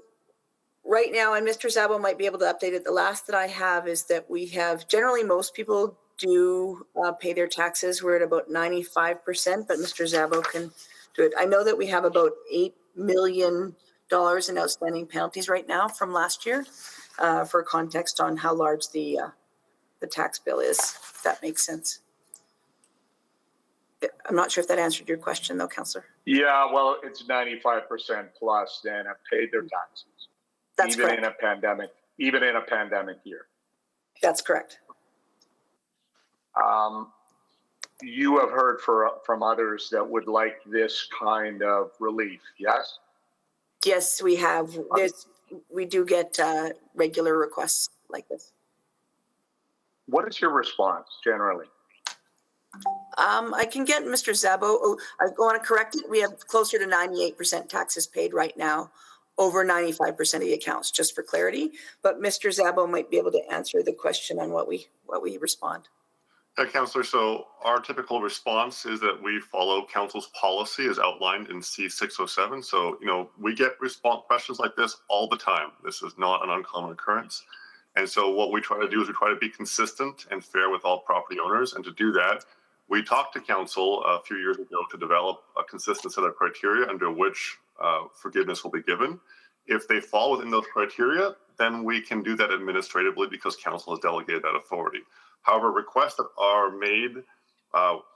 right now, and Mr. Szabo might be able to update it, the last that I have is that we have, generally most people do pay their taxes. We're at about 95%, but Mr. Szabo can do it. I know that we have about $8 million in outstanding penalties right now from last year, for context on how large the tax bill is, if that makes sense. I'm not sure if that answered your question though, Councillor. Yeah, well, it's 95% plus then have paid their taxes. That's even correct. Even in a pandemic year. That's correct. You have heard from others that would like this kind of relief, yes? Yes, we have. We do get regular requests like this. What is your response generally? I can get Mr. Szabo. Oh, I want to correct it. We have closer to 98% taxes paid right now, over 95% of the accounts, just for clarity. But Mr. Szabo might be able to answer the question on what we respond. Councillor, so our typical response is that we follow council's policy as outlined in C607. So, we get questions like this all the time. This is not an uncommon occurrence. And so what we try to do is we try to be consistent and fair with all property owners. And to do that, we talked to council a few years ago to develop a consistent set of criteria under which forgiveness will be given. If they fall within those criteria, then we can do that administratively because council has delegated that authority. However, requests that are made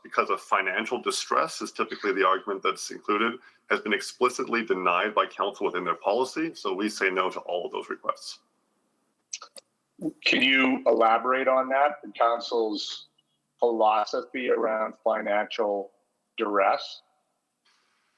because of financial distress is typically the argument that's included, has been explicitly denied by council within their policy. So we say no to all of those requests. Can you elaborate on that? The council's philosophy around financial duress?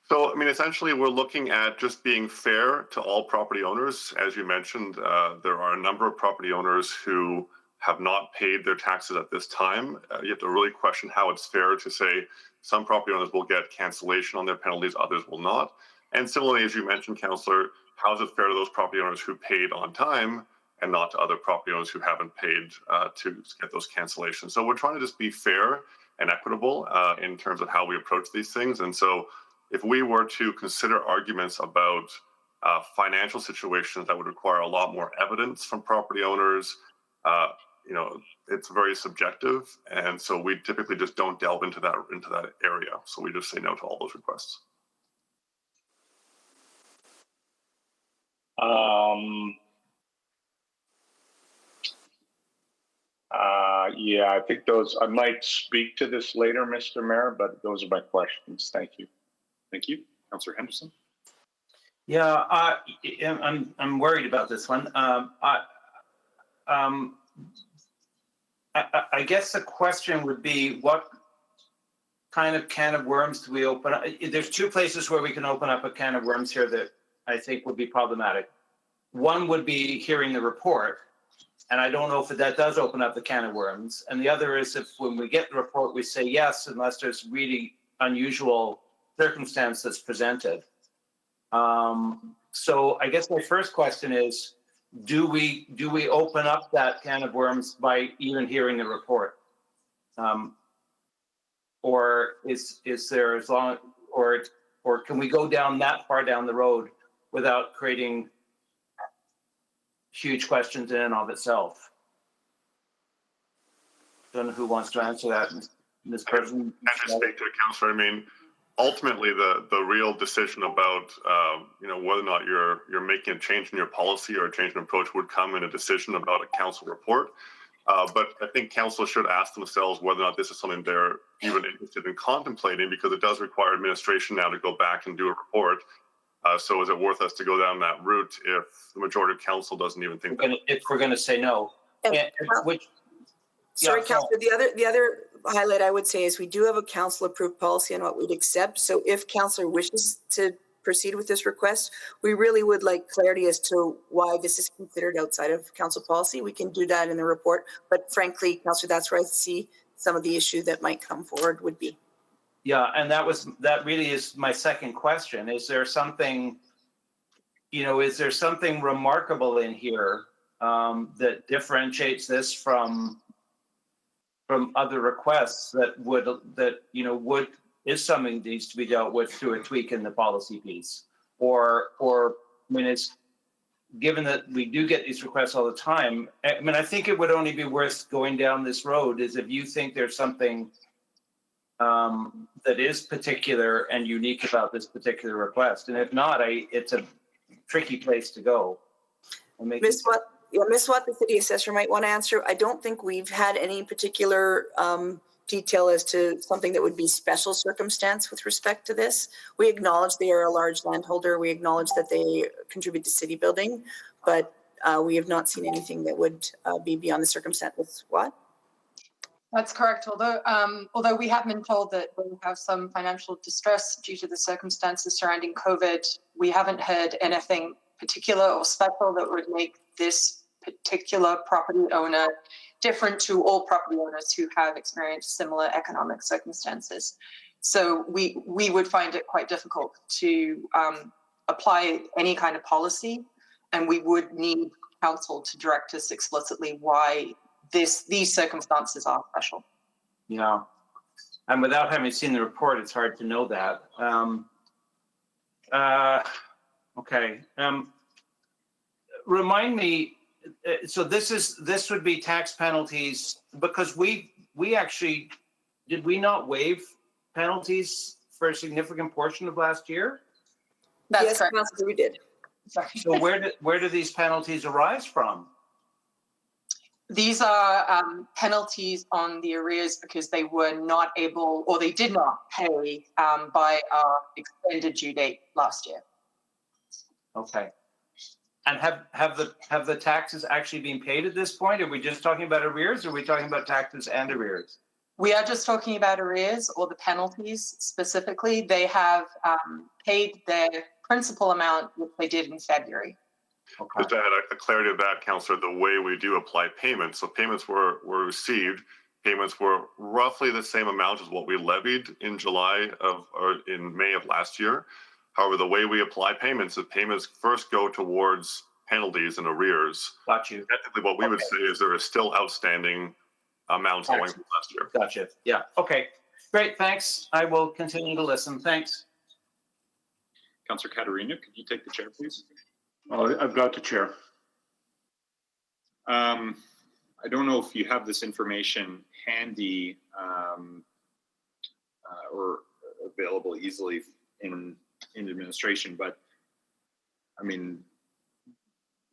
So, essentially, we're looking at just being fair to all property owners. As you mentioned, there are a number of property owners who have not paid their taxes at this time. You have to really question how it's fair to say some property owners will get cancellation on their penalties, others will not. And similarly, as you mentioned, Councillor, how is it fair to those property owners who paid on time and not to other property owners who haven't paid to get those cancellations? So we're trying to just be fair and equitable in terms of how we approach these things. And so if we were to consider arguments about financial situations that would require a lot more evidence from property owners, it's very subjective, and so we typically just don't delve into that area. So we just say no to all those requests. Yeah, I think I might speak to this later, Mr. Mayor, but those are my questions. Thank you. Thank you. Councillor Henderson. Yeah, I'm worried about this one. I guess the question would be, what kind of can of worms do we open up? There's two places where we can open up a can of worms here that I think would be problematic. One would be hearing the report, and I don't know if that does open up the can of worms. And the other is if when we get the report, we say yes, unless there's really unusual circumstance that's presented. So I guess my first question is, do we open up that can of worms by even hearing the report, or is there as long or can we go down that far down the road without creating huge questions in and of itself? Don't know who wants to answer that, Ms. President. I just speak to the councillor. Ultimately, the real decision about whether or not you're making a change in your policy or a change in approach would come in a decision about a council report. But I think council should ask themselves whether or not this is something they're even interested in contemplating, because it does require administration now to go back and do a report. So is it worth us to go down that route if the majority of council doesn't even think that? If we're going to say no, Sorry, Councillor, the other highlight I would say is we do have a council approved policy on what we'd accept. So if councillor wishes to proceed with this request, we really would like clarity as to why this is considered outside of council policy. We can do that in the report, but frankly, councillor, that's where I see some of the issue that might come forward would be. Yeah, and that really is my second question. Is there something remarkable in here that differentiates this from other requests that is something that needs to be dealt with through a tweak in the policy piece? It's given that we do get these requests all the time. I think it would only be worth going down this road is if you think there's something that is particular and unique about this particular request. And if not, it's a tricky place to go. Ms. Watt, the city assessor might want to answer. I don't think we've had any particular detail as to something that would be special circumstance with respect to this. We acknowledge they are a large landholder. We acknowledge that they contribute to city building, but we have not seen anything that would be beyond the circumstance. Ms. Watt? That's correct. Although we have been told that we have some financial distress due to the circumstances surrounding COVID, we haven't heard anything particular or special that would make this particular property owner different to all property owners who have experienced similar economic circumstances. So we would find it quite difficult to apply any kind of policy, and we would need council to direct us explicitly why these circumstances are special. Yeah. And without having seen the report, it's hard to know that. Okay. Remind me, so this would be tax penalties because we actually, did we not waive penalties for a significant portion of last year? That's Yes, correct. Councillor, we did. Sorry. So where do these penalties arise from? These are penalties on the arrears because they were not able, or they did not pay by our extended due date last year. Okay. And have the taxes actually been paid at this point? Are we just talking about arrears, or are we talking about taxes and arrears? We are just talking about arrears or the penalties specifically. They have paid their principal amount, which they did in February. Okay. Just to add a clarity of that, Councillor, the way we do apply payments. So payments were received. Payments were roughly the same amount as what we levied in in May of last year. However, the way we apply payments is payments first go towards penalties and arrears. Got you. Technically, what we would say is there is still outstanding amounts owing from last year. Gotcha. Yeah. Okay. Great. Thanks. I will continue to listen. Thanks. Councillor Caterina, could you take the chair, please? I've got the chair. I don't know if you have this information handy or available easily in administration, but I mean,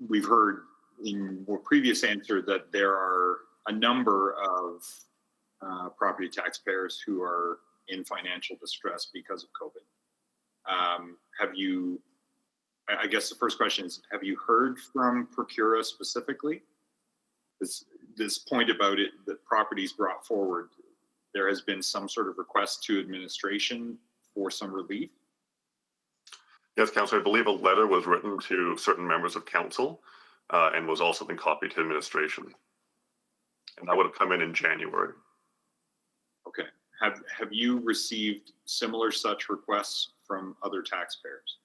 we've heard in your previous answer that there are a number of property taxpayers who are in financial distress because of COVID. Have you, I guess the first question is, have you heard from Procura specifically? This point about it, that properties brought forward, there has been some sort of request to administration for some relief? Yes, Councillor, I believe a letter was written to certain members of council and was also been copied to administration. And that would have come in January. Okay. Have you received similar such requests from other taxpayers?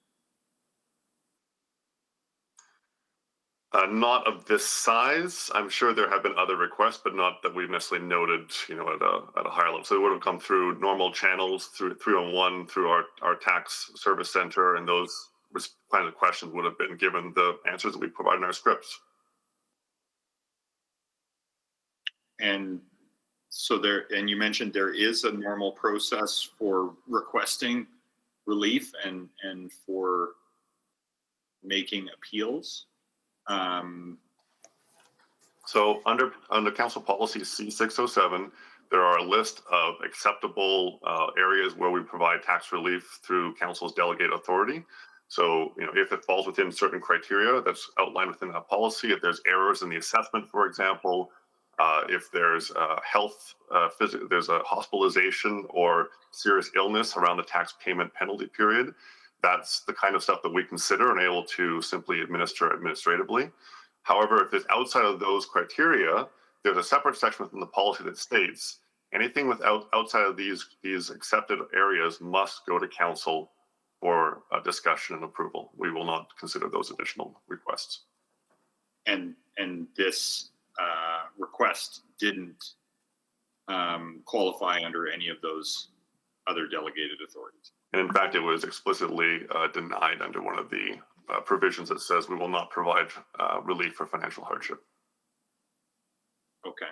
Not of this size. I'm sure there have been other requests, but not that we've necessarily noted, at a higher level. So it would have come through normal channels, through 301, through our tax service center, and those kind of questions would have been given the answers that we provide in our scripts. And so and you mentioned there is a normal process for requesting relief and for making appeals. So under council policy C607, there are a list of acceptable areas where we provide tax relief through council's delegated authority. So, if it falls within certain criteria that's outlined within that policy, if there's errors in the assessment, for example, if there's there's a hospitalization or serious illness around the tax payment penalty period, that's the kind of stuff that we consider and able to simply administer administratively. However, if it's outside of those criteria, there's a separate section within the policy that states anything outside of these accepted areas must go to council for discussion and approval. We will not consider those additional requests. And this request didn't qualify under any of those other delegated authorities. And in fact, it was explicitly denied under one of the provisions that says we will not provide relief for financial hardship. Okay.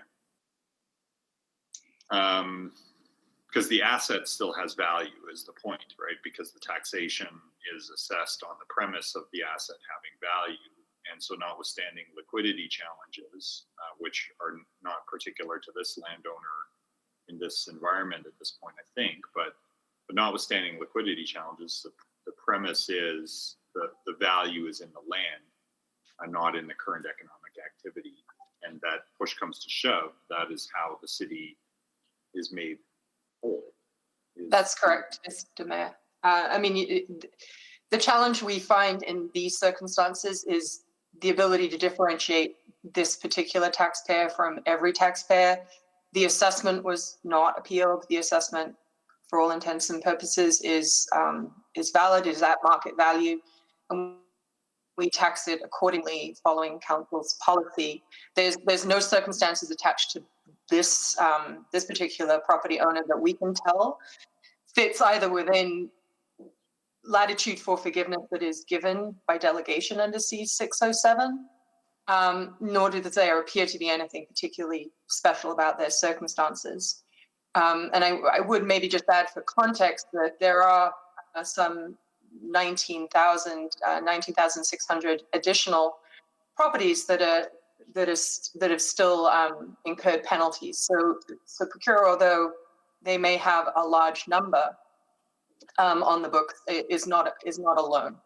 Because the asset still has value is the point, right? Because the taxation is assessed on the premise of the asset having value. And so notwithstanding liquidity challenges, which are not particular to this landowner in this environment at this point, I think, but notwithstanding liquidity challenges, the premise is the value is in the land and not in the current economic activity. And that push comes to shove, that is how the city is made whole. That's correct, Mr. Mayor. The challenge we find in these circumstances is the ability to differentiate this particular taxpayer from every taxpayer. The assessment was not appealed. The assessment, for all intents and purposes, is valid, is at market value. And we tax it accordingly following council's policy. There's no circumstances attached to this this particular property owner that we can tell fits either within latitude for forgiveness that is given by delegation under C607, nor do there appear to be anything particularly special about their circumstances. And I would maybe just add for context that there are some 19,600 additional properties that have still incurred penalties. So Procura, although they may have a large number on the books, is not alone.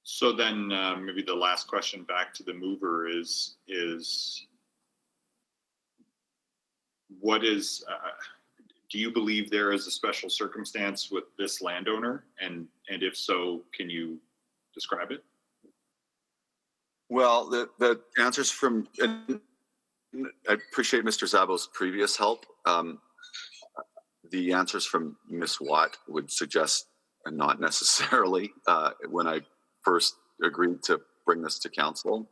So then maybe the last question back to the mover is what is, do you believe there is a special circumstance with this landowner? And if so, can you describe it? Well, the answers from, I appreciate Mr. Szabo's previous help. The answers from Ms. Watt would suggest not necessarily. When I first agreed to bring this to council,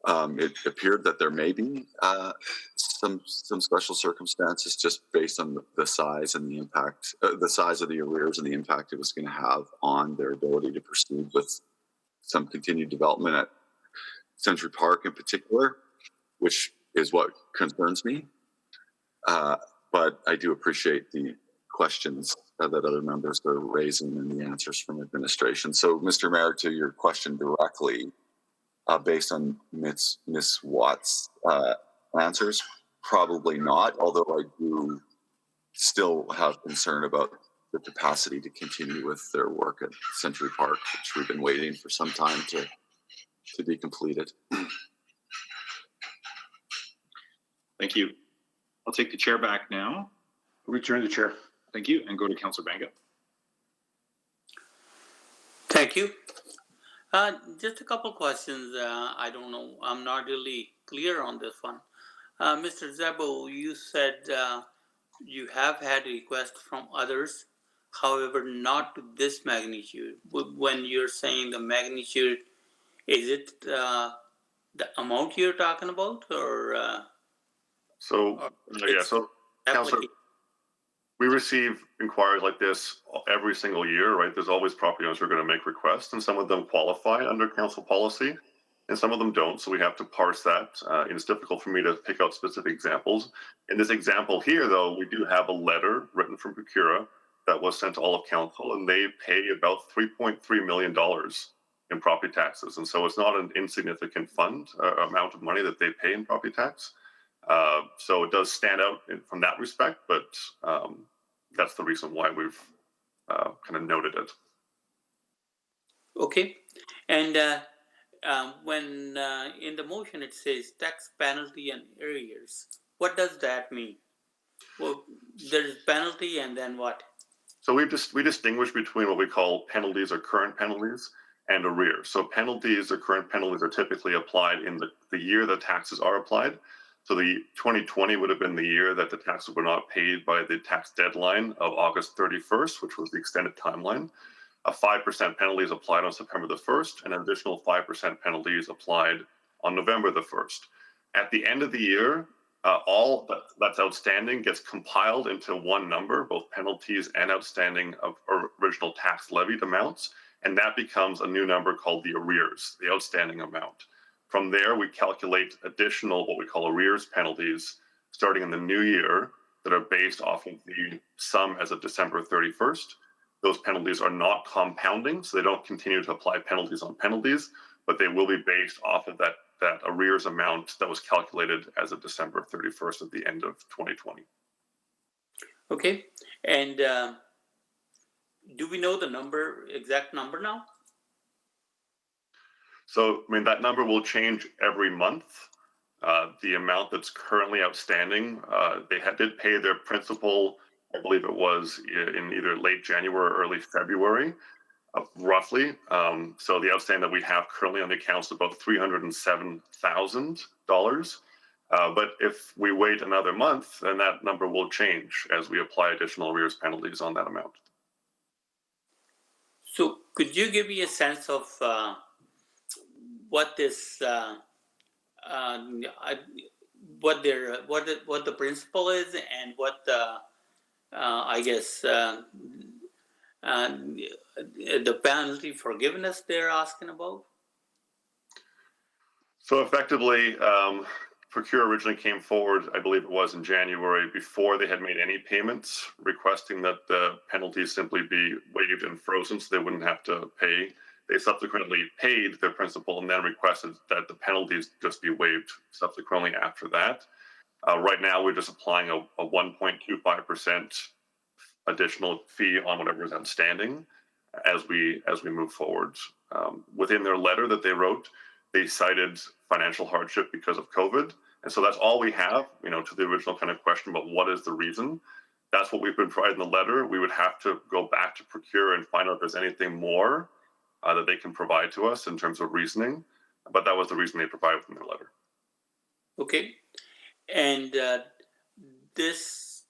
it appeared that there may be some special circumstances just based on the size and the impact, the size of the arrears and the impact it was going to have on their ability to proceed with some continued development at Century Park in particular, which is what concerns me. But I do appreciate the questions that other members are raising and the answers from administration. So, Mr. Mayor, to your question directly, based on Ms. Watt's answers, probably not, although I do still have concern about the capacity to continue with their work at Century Park, which we've been waiting for some time to be completed. Thank you. I'll take the chair back now. Return the chair. Thank you, and go to Councillor Banga. Thank you. Just a couple questions. I don't know. I'm not really clear on this one. Mr. Szabo, you said you have had requests from others, however, not to this magnitude. When you're saying the magnitude, is it the amount you're talking about, or? So Councillor, we receive inquiries like this every single year, right? There's always property owners who are going to make requests, and some of them qualify under council policy, and some of them don't. So we have to parse that. It's difficult for me to pick out specific examples. In this example here, though, we do have a letter written from Procura that was sent to all of council, and they pay about $3.3 million in property taxes. And so it's not an insignificant amount of money that they pay in property tax. So it does stand out from that respect, but that's the reason why we've kind of noted it. Okay. And when in the motion it says tax penalty and arrears, what does that mean? Well, there's penalty and then what? So we distinguish between what we call penalties or current penalties and arrears. So penalties or current penalties are typically applied in the year the taxes are applied. So the 2020 would have been the year that the taxes were not paid by the tax deadline of August 31st, which was the extended timeline. A 5% penalty is applied on September the 1st, and an additional 5% penalty is applied on November the 1st. At the end of the year, all that's outstanding gets compiled into one number, both penalties and outstanding of original tax levied amounts, and that becomes a new number called the arrears, the outstanding amount. From there, we calculate additional, what we call arrears penalties, starting in the new year, that are based off of the sum as of December 31st. Those penalties are not compounding, so they don't continue to apply penalties on penalties, but they will be based off of that arrears amount that was calculated as of December 31st at the end of 2020. Okay. And do we know the exact number now? So, I mean, that number will change every month. The amount that's currently outstanding, they did pay their principal, I believe it was in either late January or early February, roughly. So the outstanding that we have currently on the account is about $307,000. But if we wait another month, then that number will change as we apply additional arrears penalties on that amount. So could you give me a sense of what this, what the principle is and what the, I guess, the penalty forgiveness they're asking about? So effectively, Procure originally came forward, I believe it was in January, before they had made any payments, requesting that the penalties simply be waived and frozen so they wouldn't have to pay. They subsequently paid their principal and then requested that the penalties just be waived subsequently after that. Right now, we're just applying a 1.25% additional fee on whatever is outstanding as we move forward. Within their letter that they wrote, they cited financial hardship because of COVID. And so that's all we have, to the original kind of question about what is the reason. That's what we've been providing in the letter. We would have to go back to Procure and find out if there's anything more that they can provide to us in terms of reasoning. But that was the reason they provided in their letter. Okay. And this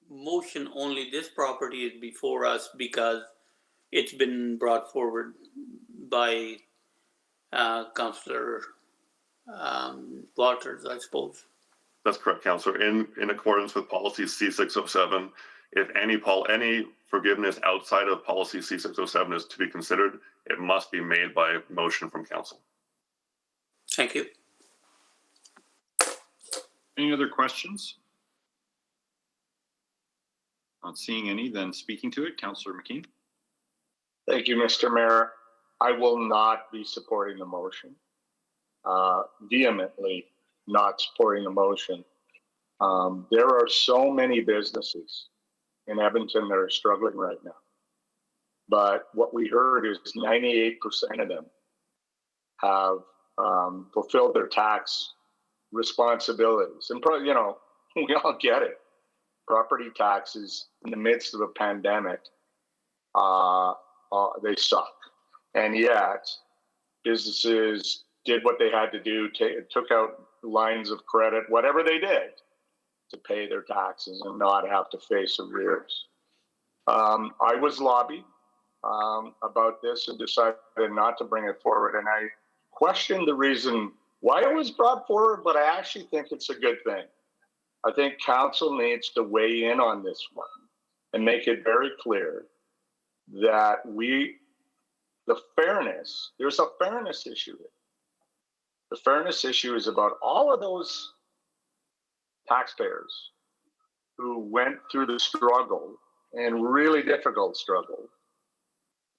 motion, only this property is before us because it's been brought forward by Councillor Waters, I suppose. That's correct, Councillor. In accordance with policy C607, if any forgiveness outside of policy C607 is to be considered, it must be made by motion from council. Thank you. Any other questions? Not seeing any, then speaking to it, Councillor McKean. Thank you, Mr. Mayor. I will not be supporting the motion. Vehemently not supporting the motion. There are so many businesses in Edmonton that are struggling right now. But what we heard is 98% of them have fulfilled their tax responsibilities. And, we all get it. Property taxes in the midst of a pandemic, they suck. And yet, businesses did what they had to do, took out lines of credit, whatever they did, to pay their taxes and not have to face arrears. I was lobbied about this and decided not to bring it forward. And I questioned the reason why it was brought forward, but I actually think it's a good thing. I think council needs to weigh in on this one and make it very clear that there's a fairness issue here. The fairness issue is about all of those taxpayers who went through the struggle, and really difficult struggle,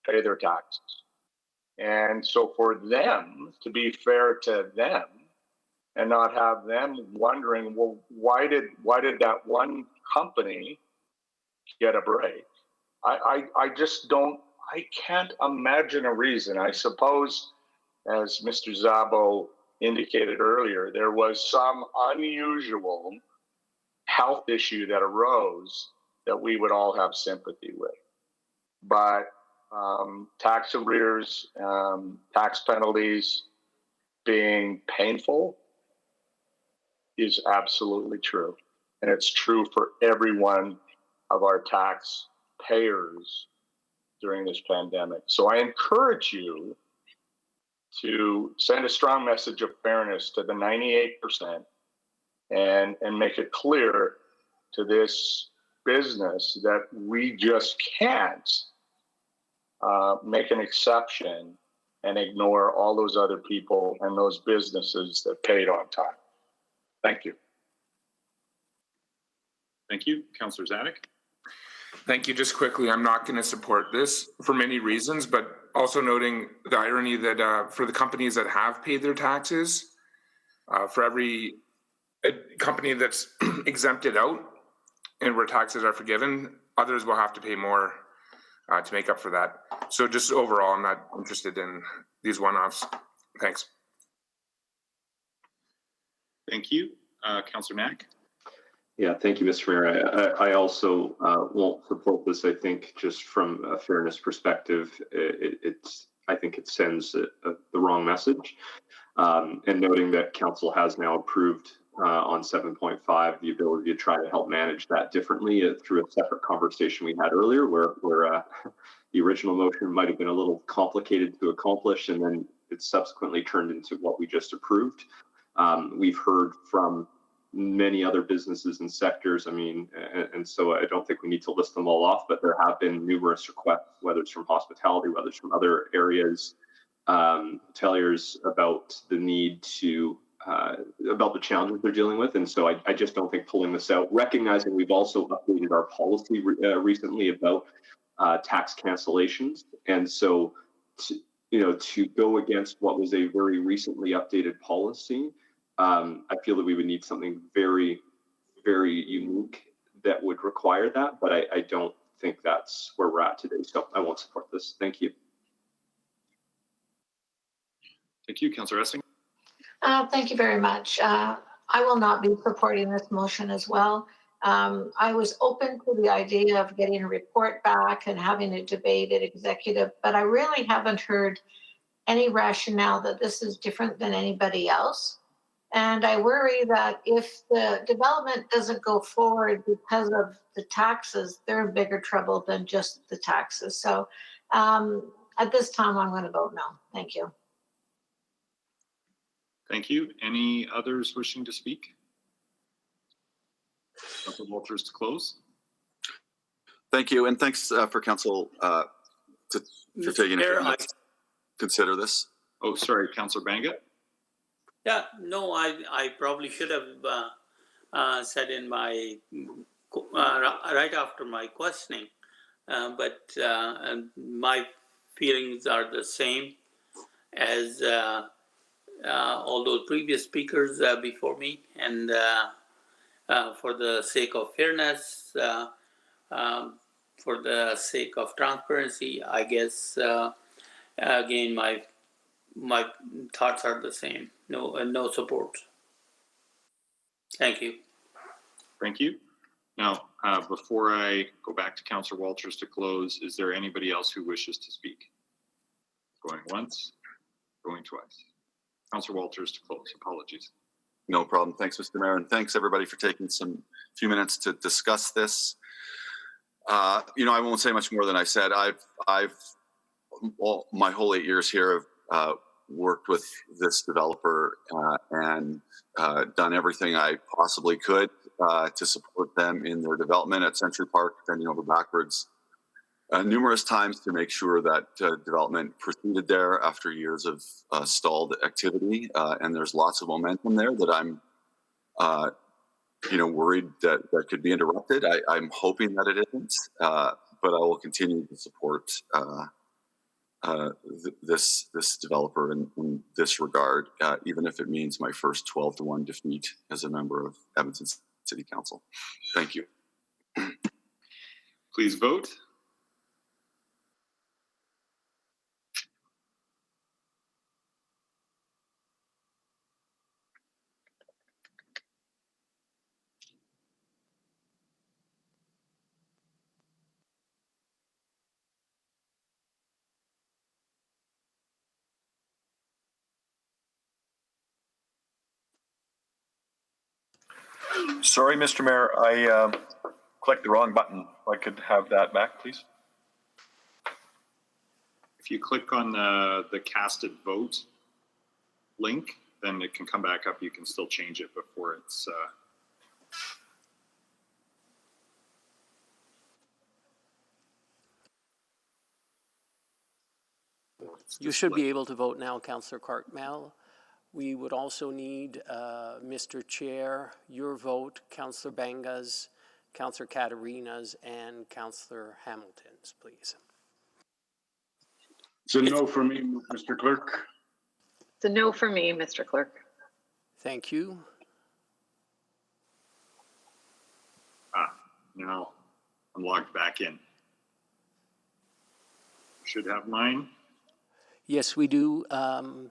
to pay their taxes. And so for them to be fair to them and not have them wondering, well, why did that one company get a break? I just don't, I can't imagine a reason. I suppose, as Mr. Szabo indicated earlier, there was some unusual health issue that arose that we would all have sympathy with. But tax arrears, tax penalties being painful is absolutely true. And it's true for every one of our taxpayers during this pandemic. So I encourage you to send a strong message of fairness to the 98% and make it clear to this business that we just can't make an exception and ignore all those other people and those businesses that paid on time. Thank you. Thank you. Councillor Zadig. Thank you. Just quickly, I'm not going to support this for many reasons, but also noting the irony that for the companies that have paid their taxes, for every company that's exempted out and where taxes are forgiven, others will have to pay more to make up for that. So just overall, I'm not interested in these one-offs. Thanks. Thank you. Councillor Knack. Yeah, thank you, Mr. Mayor. I also won't support this. I think just from a fairness perspective, I think it sends the wrong message. And noting that council has now approved on 7.5, the ability to try to help manage that differently through a separate conversation we had earlier, where the original motion might have been a little complicated to accomplish, and then it subsequently turned into what we just approved. We've heard from many other businesses and sectors. I mean, and so I don't think we need to list them all off, but there have been numerous requests, whether it's from hospitality, whether it's from other areas, hoteliers, about the need to, about the challenges they're dealing with. And so I just don't think pulling this out, recognizing we've also updated our policy recently about tax cancellations. And so, to go against what was a very recently updated policy, I feel that we would need something very, very unique that would require that, but I don't think that's where we're at today. So I won't support this. Thank you. Thank you, Councillor Essing. Thank you very much. I will not be supporting this motion as well. I was open to the idea of getting a report back and having a debate at executive, but I really haven't heard any rationale that this is different than anybody else. And I worry that if the development doesn't go forward because of the taxes, they're in bigger trouble than just the taxes. So at this time, I'm going to vote no. Thank you. Thank you. Any others wishing to speak? Councillor Walters to close. Thank you, and thanks for council for taking a few minutes to consider this. Oh, sorry, Councillor Banga. Yeah, no, I probably should have said in my right after my questioning, but my feelings are the same as all those previous speakers before me, and for the sake of fairness, for the sake of transparency, I guess again my thoughts are the same. No support. Thank you. Thank you. Now, before I go back to Councillor Walters to close, is there anybody else who wishes to speak? Going once, going twice. Councillor Walters to close. Apologies. No problem. Thanks, Mr. Mayor, and thanks everybody for taking few minutes to discuss this. I won't say much more than I said. My whole 8 years here have worked with this developer and done everything I possibly could to support them in their development at Century Park, bending over backwards numerous times to make sure that development proceeded there after years of stalled activity. And there's lots of momentum there that I'm worried that could be interrupted. I'm hoping that it isn't, but I will continue to support this developer in this regard, even if it means my first 12-1 defeat as a member of Edmonton City Council. Thank you. Please vote. Sorry, Mr. Mayor, I clicked the wrong button. If I could have that back, please. If you click on the casted vote link, then it can come back up. You can still change it before it's You should be able to vote now, Councillor Cartmel. We would also need, Mr. Chair, your vote, Councillor Banga's, Councillor Katarina's, and Councillor Hamilton's, please. It's a no for me, Mr. Clerk. It's a no for me, Mr. Clerk. Thank you. Now I'm logged back in. Should have mine. Yes, we do.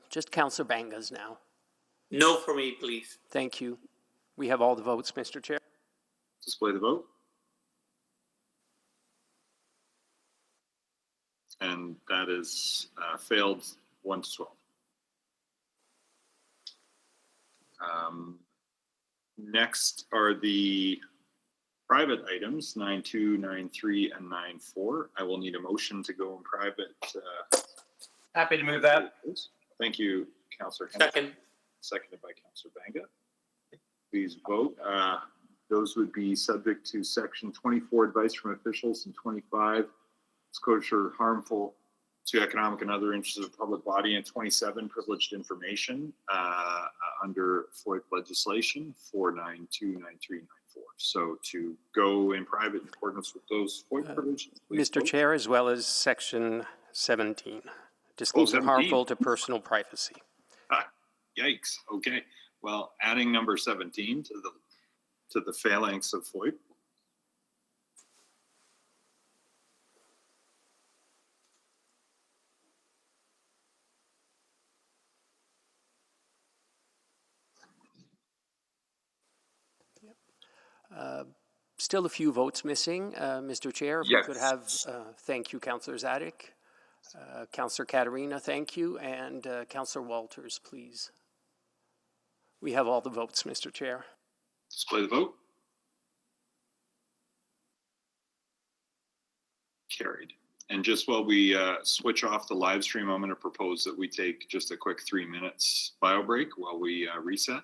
Just Councillor Banga's now. No for me, please. Thank you. We have all the votes, Mr. Chair. Display the vote. And that is failed 1 to 12. Next are the private items, 9.2, 9.3, and 9.4. I will need a motion to go in private. Happy to move that. Thank you, Councillor. Second. Seconded by Councillor Banga. Please vote. Those would be subject to section 24, advice from officials, and 25, disclosure harmful to economic and other interests of the public body, and 27, privileged information under FOIP legislation 492, 93, 94. So to go in private in accordance with those FOIP provisions, please Mr. vote. Chair, as well as section 17, disclosure 17. harmful to personal privacy. Yikes. Okay. Well, adding number 17 to the phalanx of FOIP. Still a few votes missing, Mr. Chair. If we could have, thank you, Councillor Zadig. Councillor Katarina, thank you. And Councillor Walters, please. We have all the votes, Mr. Chair. Display the vote. Carried. And just while we switch off the live stream, I'm going to propose that we take just a quick 3 minutes bio break while we reset.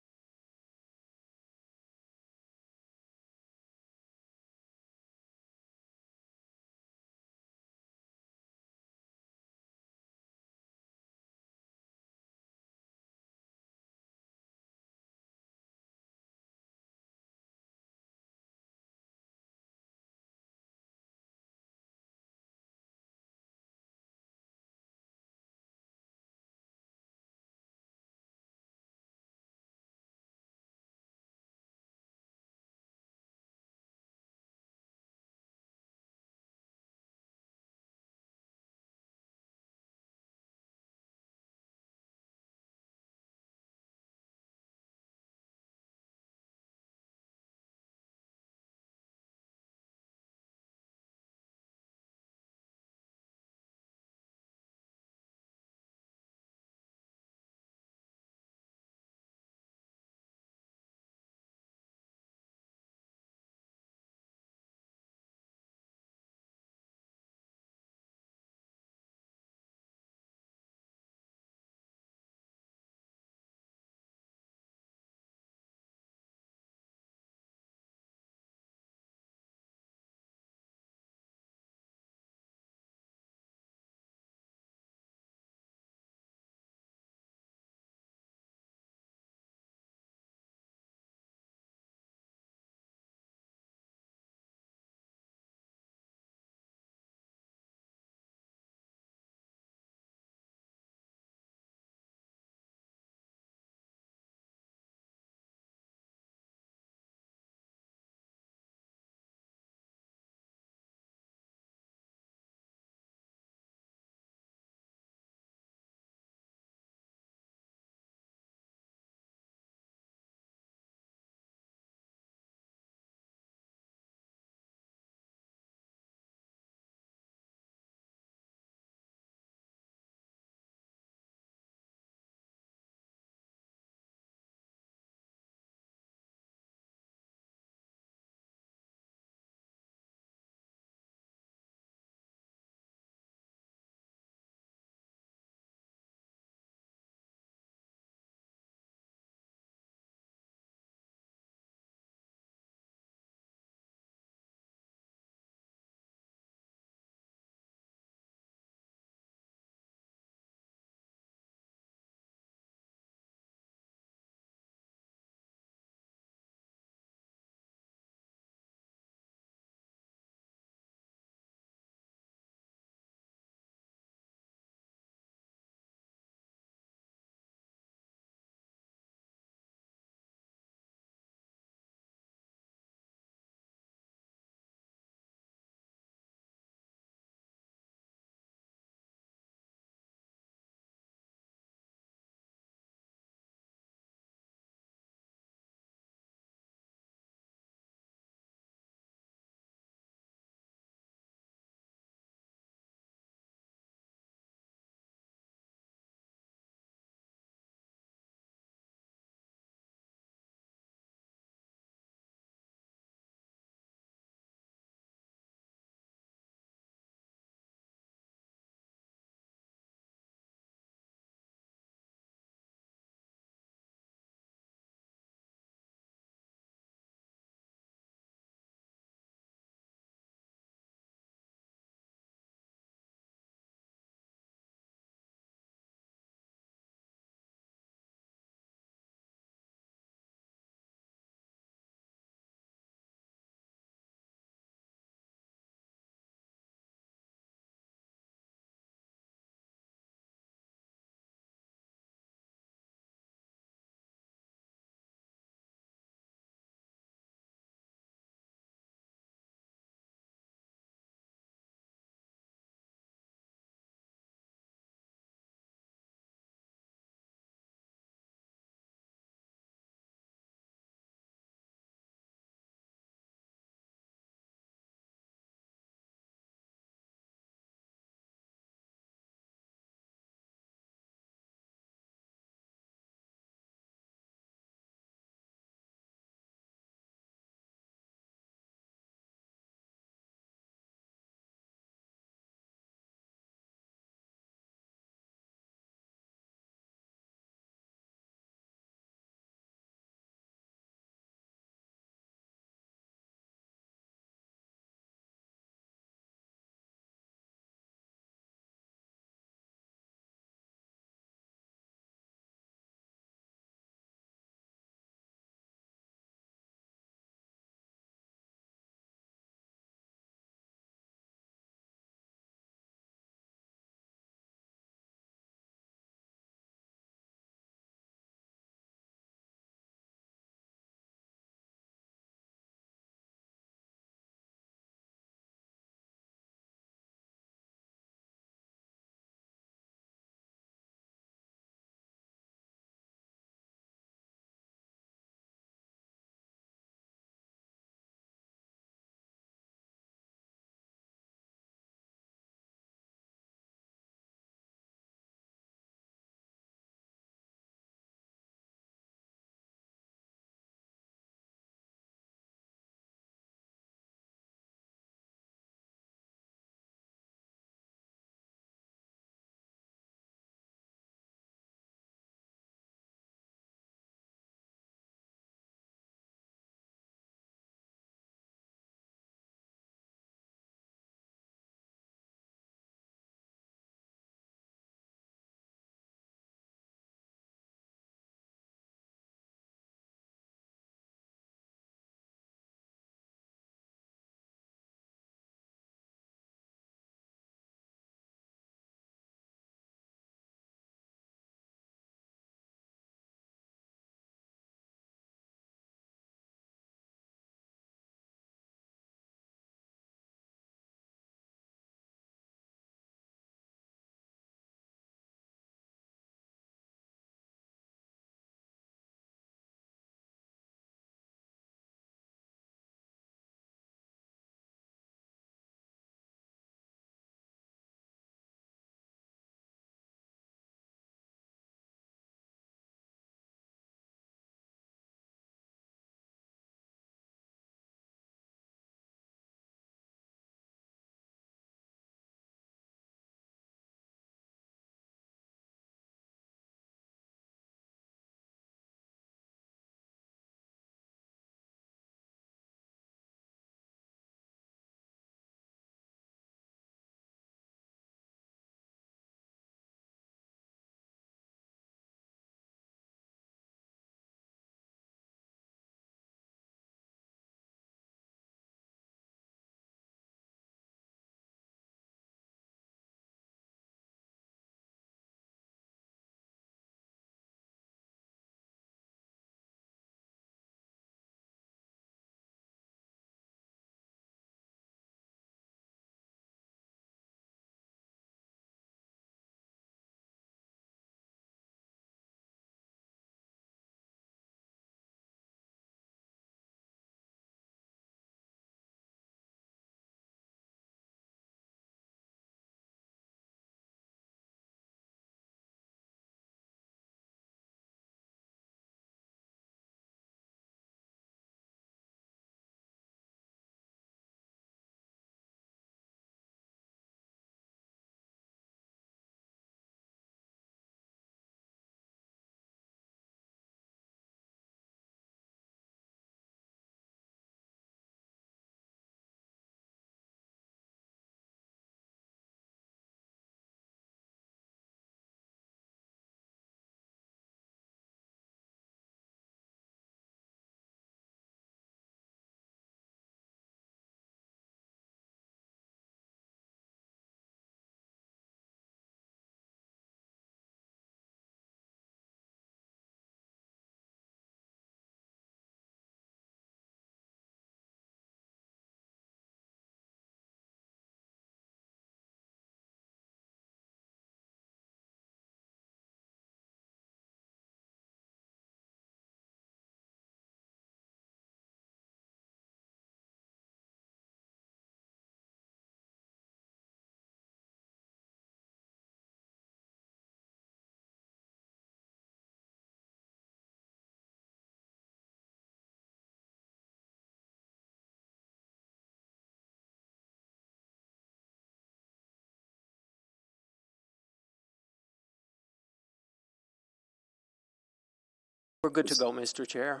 We're good to go, Mr. Chair.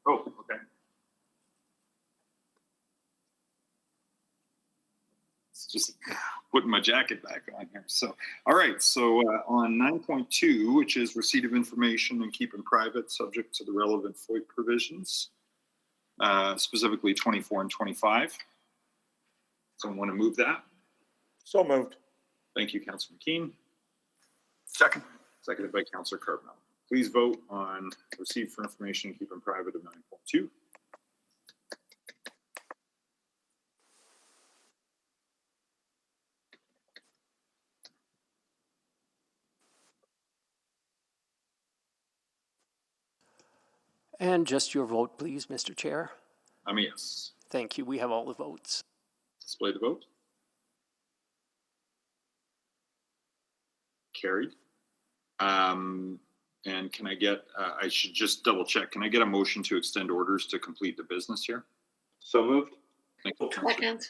Oh, okay. It's just putting my jacket back on here. So, all right. So on 9.2, which is receipt of information and keeping private subject to the relevant FOIP provisions, specifically 24 and 25. Someone want to move that? So moved. Thank you, Councilor McKean. Second. Seconded by Councilor Carbonell. Please vote on receipt for information and keeping private of 9.2. And just your vote, please, Mr. Chair. I'm a yes. Thank you. We have all the votes. Display the vote. Carried. And can I get, I should just double check. Can I get a motion to extend orders to complete the business here? So moved. Thank you, Councilor. Second.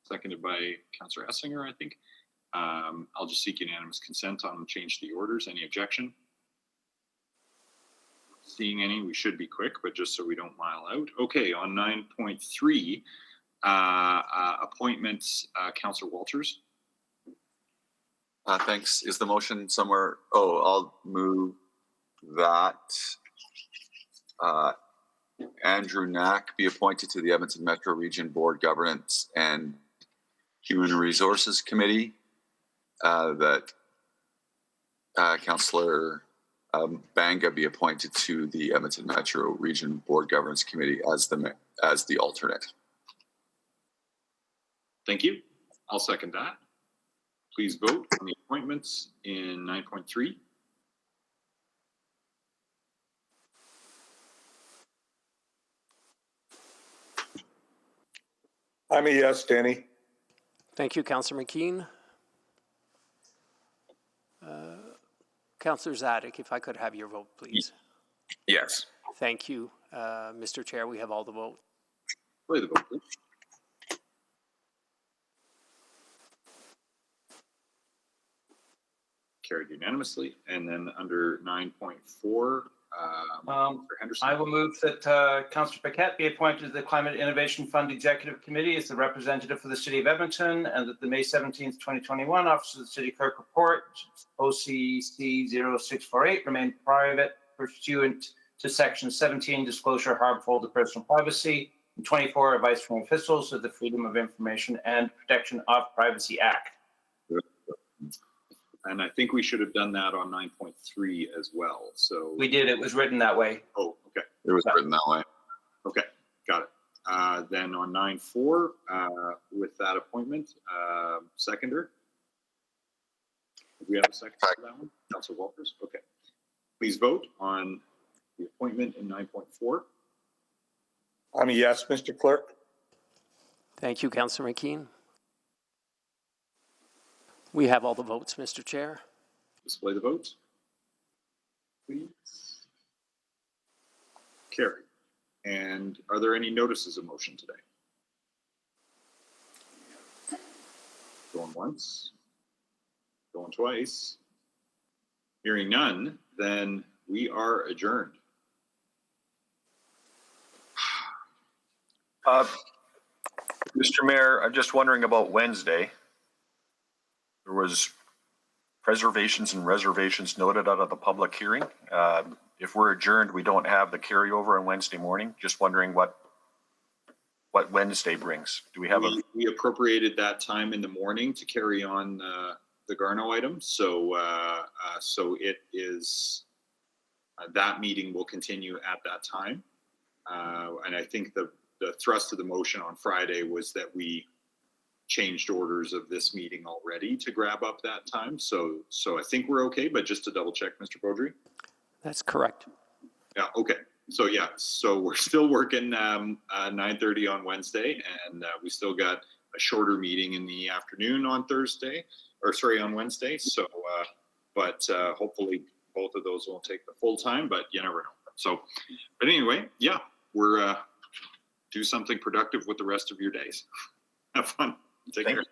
Seconded by Councilor Essinger, I think. I'll just seek unanimous consent on change to the orders. Any objection? Seeing any, we should be quick, but just so we don't mile out. Okay, on 9.3, appointments, Councilor Walters. Thanks. Is the motion somewhere? Oh, I'll move that Andrew Knack be appointed to the Edmonton Metro Region Board Governance and Human Resources Committee. That Councillor Banga be appointed to the Edmonton Metro Region Board Governance Committee as the alternate. Thank you. I'll second that. Please vote on the appointments in 9.3. I'm a yes, Danny. Thank you, Councillor McKean. Councillor Zadig, if I could have your vote, please. Yes. Thank you, Mr. Chair. We have all the vote. Play the vote, please. Carried unanimously. And then under 9.4, Henderson. I will move that Councillor Paquette be appointed to the Climate Innovation Fund Executive Committee as the representative for the City of Edmonton, and that the May 17th, 2021 Office of the City Clerk report, OCC 0648, remain private pursuant to Section 17, disclosure harmful to personal privacy, and 24, advice from officials of the Freedom of Information and Protection of Privacy Act. And I think we should have done that on 9.3 as well. So we did. It was written that way. Oh, okay. It was written that way. Okay, got it. Then on 9.4, with that appointment, seconder. Do we have a second for that one? Councilor Walters? Okay. Please vote on the appointment in 9.4. I'm a yes, Mr. Clerk. Thank you, Councillor McKean. We have all the votes, Mr. Chair. Display the votes, please. Carried. And are there any notices of motion today? Going once, going twice. Hearing none, then we are adjourned. Mr. Mayor, I'm just wondering about Wednesday. There was preservations and reservations noted out of the public hearing. If we're adjourned, we don't have the carryover on Wednesday morning. Just wondering what Wednesday brings. Do we have we appropriated that time in the morning to carry on the Garneau item. So so it is that meeting will continue at that time. And I think the thrust of the motion on Friday was that we changed orders of this meeting already to grab up that time. So I think we're okay, but just to double check, Mr. Beaudry. That's correct. Yeah, okay. So yeah, so we're still working 9:30 on Wednesday, and we still got a shorter meeting in the afternoon on Thursday, or sorry, on Wednesday. So, but hopefully both of those won't take the full time, but you never know. So, but anyway, yeah, we're do something productive with the rest of your days. Have fun. Take care.